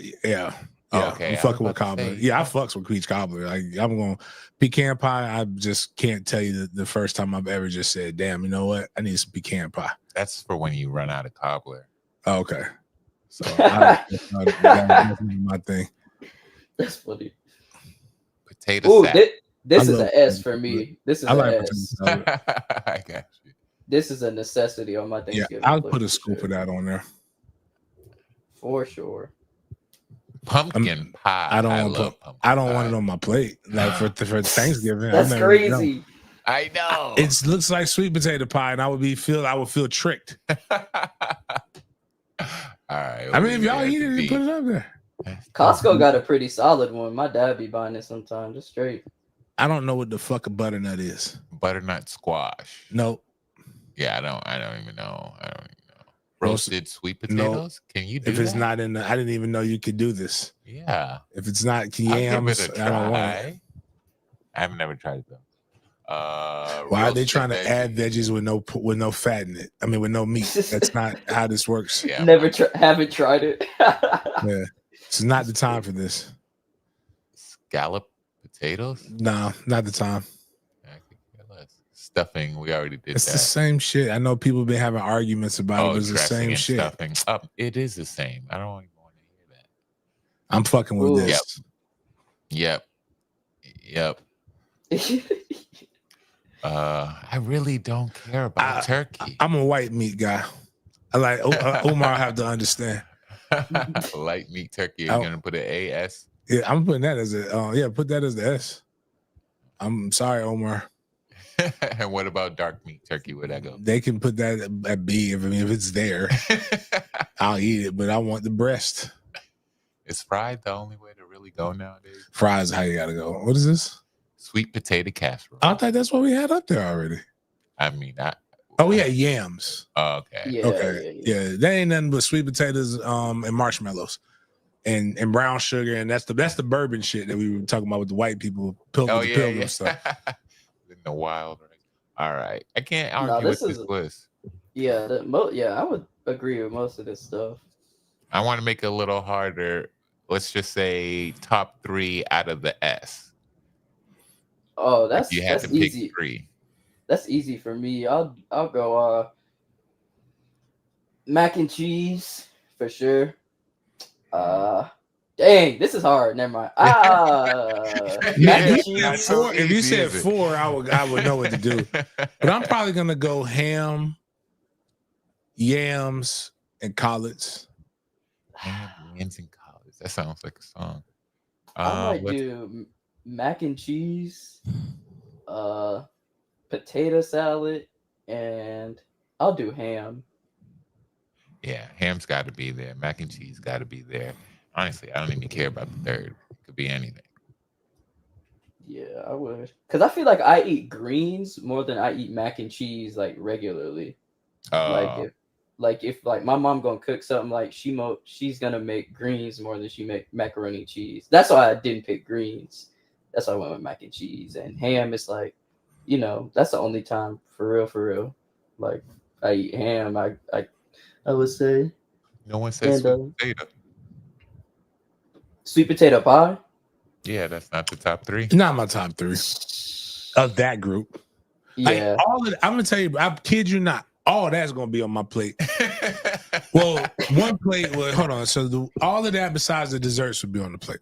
Okay. I'm fucking with cobbler. I fucks with peach cobbler. Like I'm going pecan pie. I just can't tell you the first time I've ever just said, "Damn, you know what? I need some pecan pie." That's for when you run out of cobbler. Oh, okay. So that's my thing. That's funny. Potato salad. This is an S for me. This is an S. I got you. This is a necessity on my Thanksgiving. Yeah, I'll put a scoop of that on there. For sure. Pumpkin pie. I don't I want love pumpkin I don't pie. want it on my plate. Like for Thanksgiving. That's crazy. I know. It looks like sweet potato pie, and I would feel tricked. All right. I mean, if y'all eat it, you put it up there. Costco got a pretty solid one. My dad be buying it sometimes, just straight. I don't know what the fuck a butternut is. Butternut squash. Nope. Yeah, I don't even know. Roasted sweet potatoes? Can you do if it's that? not in the, I didn't even know you could do this. Yeah. If it's not I'll yams, give it a I don't want it. try. I've never tried it though. Why are they roasted trying to add veggies with no fat in it? I mean, with no meat. That's not how this works. Yeah, haven't tried it. Yeah, it's not the time for this. Scallop potatoes? No, not the time. I could care less. Stuffing, we already did It's that. the same shit. I know people been having arguments about it, but it's the dressing same and shit. Stuffing. It is the same. I don't even want to hear that. I'm fucking with this. Yep. I really don't care about turkey. I'm a white meat guy. I like Omar. Have to understand. Light meat turkey. You're gonna put an AS. Yeah, I'm putting that as a put that as the S. I'm sorry, Omar. And what about dark meat turkey? Where'd that go? They can put that at B. If it's there, I'll eat it. But I want the breast. Is fried the only way to really go nowadays? Fries, how you gotta go? What is this? Sweet potato casserole. I thought that's what we had up there already. I mean, we had yams. Oh, okay. Yeah. That ain't nothing but sweet potatoes, and marshmallows, and brown sugar, and that's the bourbon shit that we were talking about with the white people. Pilgrim stuff. In the wild, right? All right, I can't argue with this list. Yeah, I would agree with most of this stuff. I want to make it a little harder. Let's just say top 3 out of the S. Oh, that's you had to easy. Pick 3. That's easy for me. I'll go mac and cheese for sure. Dang, this is hard. Never mind. Mac and cheese. If you said 4, I would know what to do. But I'm probably gonna go ham, yams, and collards. Yams and collards. That sounds like a song. I might do mac and cheese, potato salad, and I'll do ham. Yeah, ham's got to be there. Mac and cheese got to be there. Honestly, I don't even care about the third. It could be anything. Yeah, I would. Because I feel like I eat greens more than I eat mac and cheese, like, regularly. If my mom gonna cook something, like, she's gonna make greens more than she make macaroni and cheese. That's why I didn't pick greens. That's why I went with mac and cheese. And ham is like, that's the only time for real. Like, I eat ham. I would say. No one says sweet potato. Sweet potato pie? Yeah, that's not the top 3. Not my top 3 of that group. Yeah. I'm gonna tell you, I kid you not, all that's gonna be on my plate. Well, one plate. Well, hold on. So all of that besides the desserts would be on the plate.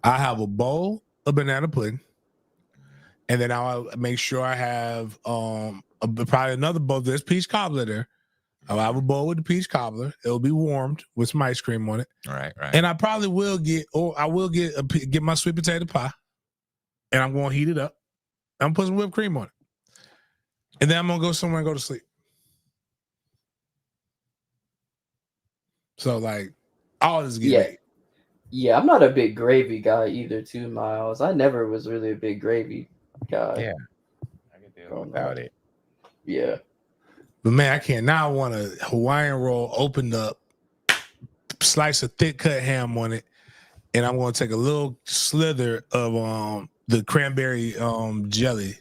I have a bowl of banana pudding, and then I'll make sure I have probably another bowl. There's peach cobbler there. I'll have a bowl with the peach cobbler. It'll be warmed with some ice cream on it. Right. And I probably will get my sweet potato pie, and I'm going to heat it up. I'm putting some whipped cream on it, and then I'm gonna go somewhere and go to sleep. So like, all this get made. Yeah, I'm not a big gravy guy either, too, Miles. I never was really a big gravy guy. Yeah, I can deal without it. Yeah. But man, I can't. Now I want a Hawaiian roll opened up, slice of thick cut ham on it, and I'm going to take a little slither of the cranberry jelly,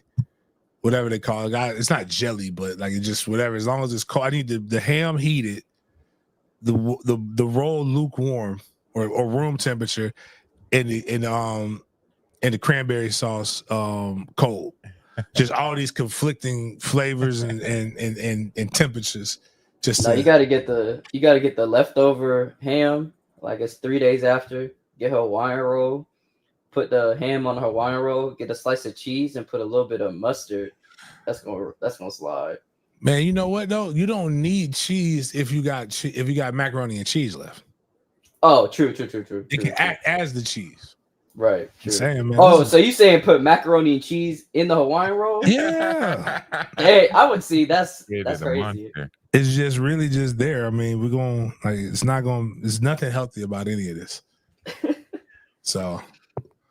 whatever they call it. It's not jelly, but like it's just whatever. As long as it's cold, I need the ham heated, the roll lukewarm or room temperature, and the cranberry sauce cold. Just all these conflicting flavors and temperatures. You gotta get the leftover ham. Like it's 3 days after. Get a Hawaiian roll. Put the ham on the Hawaiian roll. Get a slice of cheese and put a little bit of mustard. That's gonna slide. Man, you know what though? You don't need cheese if you got macaroni and cheese left. Oh, true. It can act as the cheese. Right. I'm True. saying, man. Oh, so you saying put macaroni and cheese in the Hawaiian roll? Yeah. Hey, I would see that's Created a crazy. monster. It's just really just there. I mean, we're going like it's nothing healthy about any of this. So,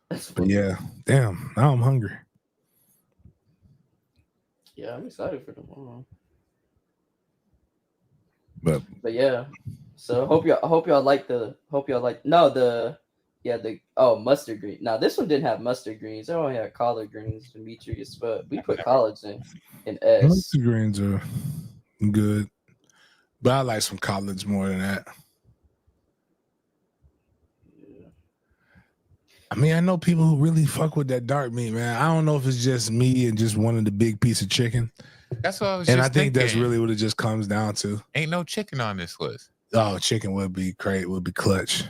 but yeah, damn. Now I'm hungry. Yeah, I'm excited for tomorrow. But yeah. So hope y'all like mustard green. Now this one didn't have mustard greens. It only had collard greens, Demetrius, but we put collards in S. mustard greens are good, but I like some collards more than that. I mean, I know people who really fuck with that dark meat, man. I don't know if it's just me and just wanting the big piece of chicken. That's what I was And just I think that's thinking. really what it just comes down to. Ain't no chicken on this list. Oh, chicken would be great. Would be clutch.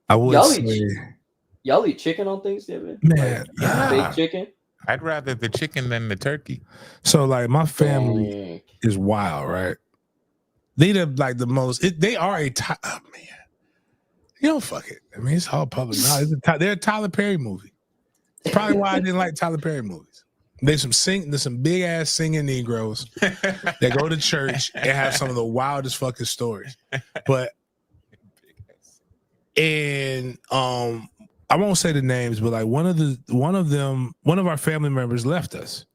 I would Y'all say, y'all eat chicken on Thanksgiving? man, Big chicken? I'd rather the chicken than the turkey. So like my family Dang. is wild, right? They like the most. They are a oh, man. You know, fuck it. I mean, it's all public now. They're a Tyler Perry movie. It's probably why I didn't like Tyler Perry movies. There's some big ass singing Negroes that go to church and have some of the wildest fucking stories. But I won't say the names, but like one of our family members left us.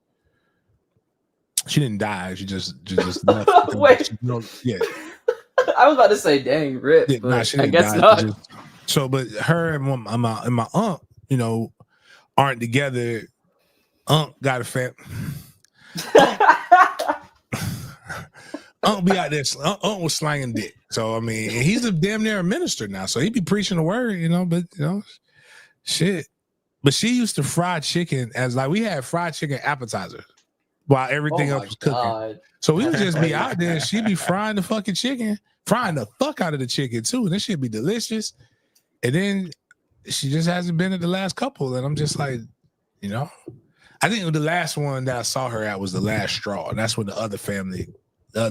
She didn't die. She just left. Wait. Yeah. I was about to say, dang, rip. Yeah, But she I didn't guess die. not. But her and my aunt, you know, aren't together. Aunt got a family. Unc be out there. Unc was slanging dick. So I mean, he's a damn near a minister now. So he be preaching the word, you know. But you know, shit. But she used to fry chicken as like we had fried chicken appetizers while everything else was cooking. God. So we would just be out there. And she'd be frying the fucking chicken, frying the fuck out of the chicken too. This shit be delicious. And then she just hasn't been at the last couple, and I'm just like, you know. I think the last one that I saw her at was the last straw. And that's when the other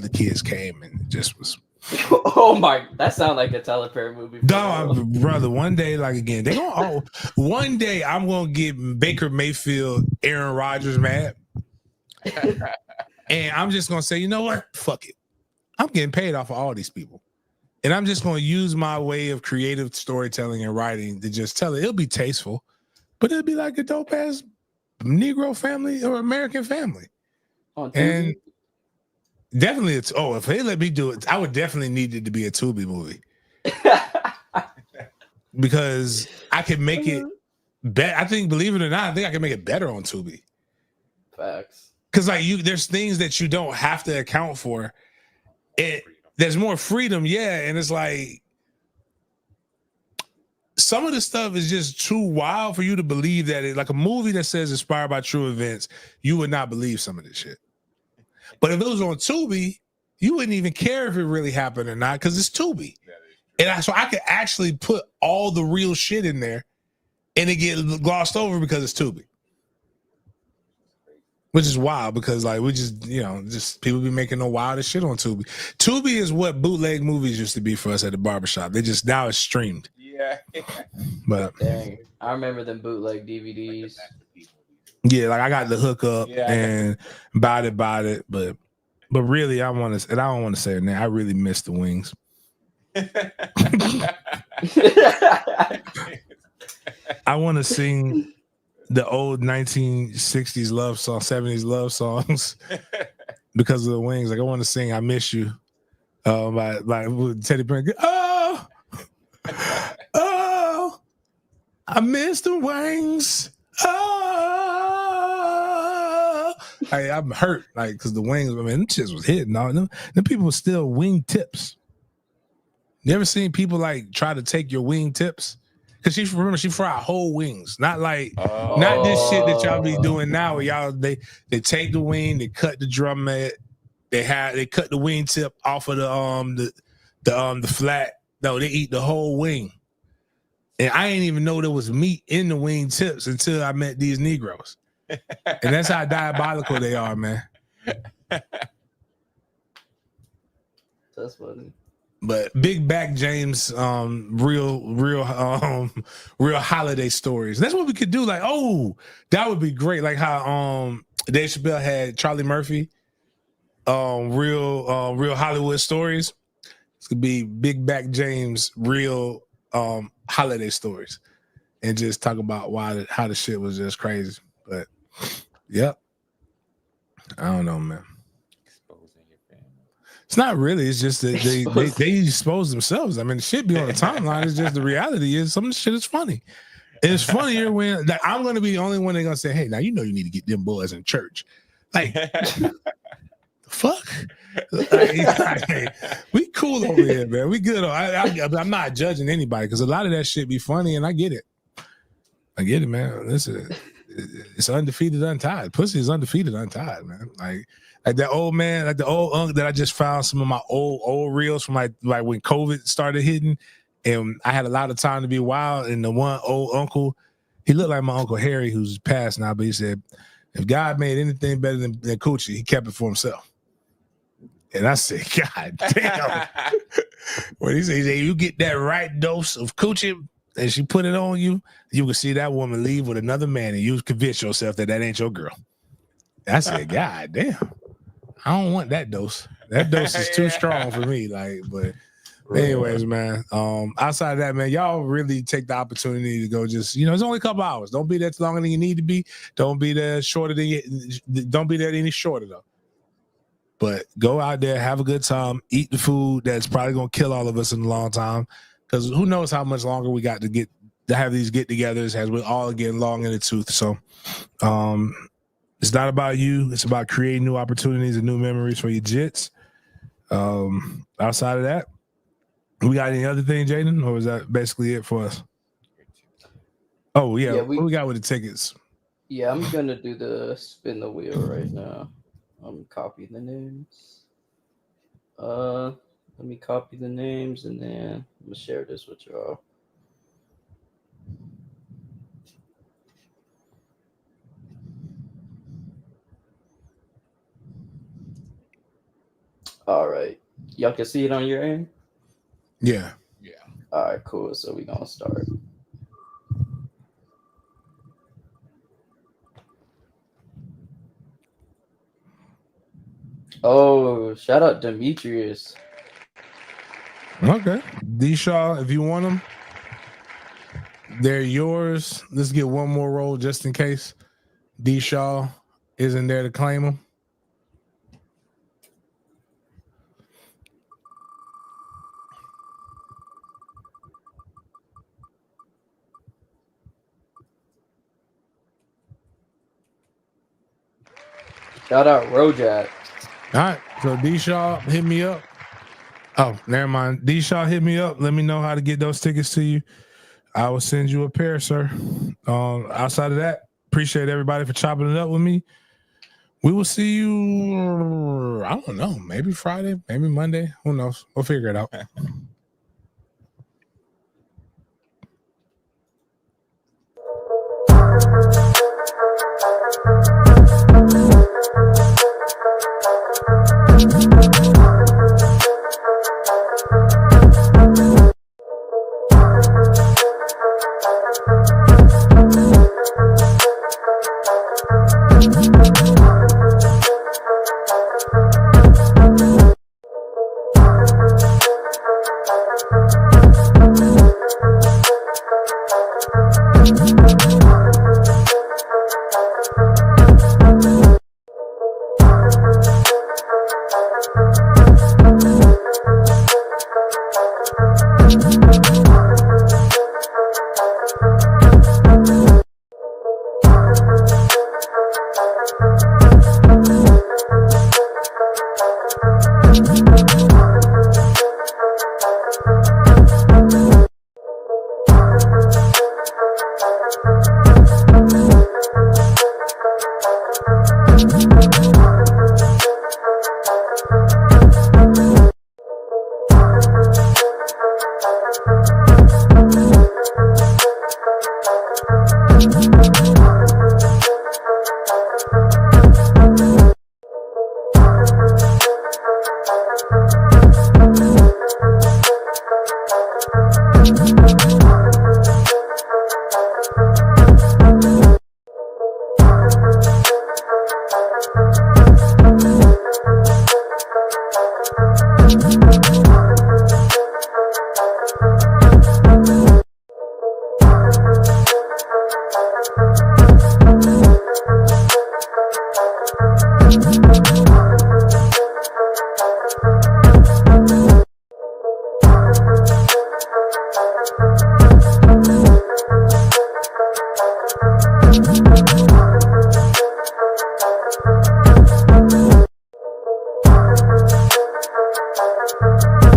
kids came and it just was. Oh my, that sounds like a Tyler Perry movie. Dog, brother, one day, like again, one day I'm going to get Baker Mayfield, Aaron Rodgers mad. And I'm just going to say, you know what? Fuck it. I'm getting paid off of all these people. And I'm just going to use my way of creative storytelling and writing to just tell it. It'll be tasteful, but it'll be like a dope ass Negro family or American family. And definitely if they let me do it, I would definitely need it to be a Tubi movie. Because I can make it better. I think, believe it or not, I think I can make it better on Tubi. Facts. Because like there's things that you don't have to account for. There's more freedom, yeah. And it's like some of the stuff is just too wild for you to believe that it, like a movie that says inspired by true events, you would not believe some of this shit. But if it was on Tubi, you wouldn't even care if it really happened or not because it's Tubi. And so I could actually put all the real shit in there and it get glossed over because it's Tubi. Which is wild because like we just people be making the wildest shit on Tubi. Tubi is what bootleg movies used to be for us at the barbershop. They just now it's streamed. Yeah. But dang, I remember them bootleg DVDs. Yeah, like I got the hookup and bought it, but really I want to, and I don't want to say it now. I really miss the wings. I want to sing the old 1960s love song, 70s love songs because of the wings. Like I want to sing "I Miss You" by Teddy Penny. Oh, I miss the wings. Oh, I'm hurt, like because the wings. I mean, them shits was hitting. All them people were still wing tips. You ever seen people like try to take your wing tips? Because she fried whole wings, not not this shit that y'all be doing now. Where y'all they take the wing, they cut the drumhead, they cut the wing tip off of the flat. No, they eat the whole wing, and I didn't even know there was meat in the wing tips until I met these Negroes, and that's how diabolical they are, man. That's funny. But Big Back James, real holiday stories. That's what we could do. Like, oh, that would be great. Like how Dave Chappelle had Charlie Murphy, real Hollywood stories. This could be Big Back James, real holiday stories, and just talk about how the shit was just crazy. But yep, I don't know, man. It's not really. It's just that they expose themselves. I mean, the shit be on the timeline. It's just the reality is some of the shit is funny. And it's funnier when like, I'm going to be the only one that's going to say, hey, now you know you need to get them boys in church. Like, the fuck? Like, we cool over here, man. We good. I'm not judging anybody because a lot of that shit be funny and I get it. I get it, man. Listen, it's undefeated, untied. Pussy is undefeated, untied, man. Like that old man, like the old uncle that I just found some of my old reels from like when COVID started hitting, and I had a lot of time to be wild. And the one old uncle, he looked like my Uncle Harry, who's passed now, but he said, if God made anything better than coochie, he kept it for himself. And I said, God damn. When he said, you get that right dose of coochie and she put it on you, you can see that woman leave with another man and you convince yourself that ain't your girl. I said, God damn. I don't want that dose. That dose is too strong for me. Like, but anyways, man. Outside of that, man, y'all really take the opportunity to go. Just it's only a couple hours. Don't be there longer than you need to be. Don't be there shorter than you. Don't be there any shorter though. But go out there, have a good time, eat the food that's probably gonna kill all of us in a long time. Because who knows how much longer we got to have these get-togethers as we're all getting long in the tooth. So, it's not about you. It's about creating new opportunities and new memories for your jits. Outside of that, we got any other thing, Jaden, or is that basically it for us? Oh yeah, what we got with the tickets? Yeah, I'm gonna do the spin the wheel right now. I'm copying the names. Let me copy the names and then I'm gonna share this with y'all. All right. Y'all can see it on your end? Yeah. All right, cool. So we're gonna start. Oh, shout out Demetrius. Okay. D-Shaw, if you want them, they're yours. Let's get one more roll just in case D-Shaw isn't there to claim them. Shout out Rojak. All right. So D-Shaw, hit me up. Oh, never mind. D-Shaw, hit me up. Let me know how to get those tickets to you. I will send you a pair, sir. Outside of that, appreciate everybody for chopping it up with me. We will see you, I don't know, maybe Friday, maybe Monday. Who knows? We'll figure it out.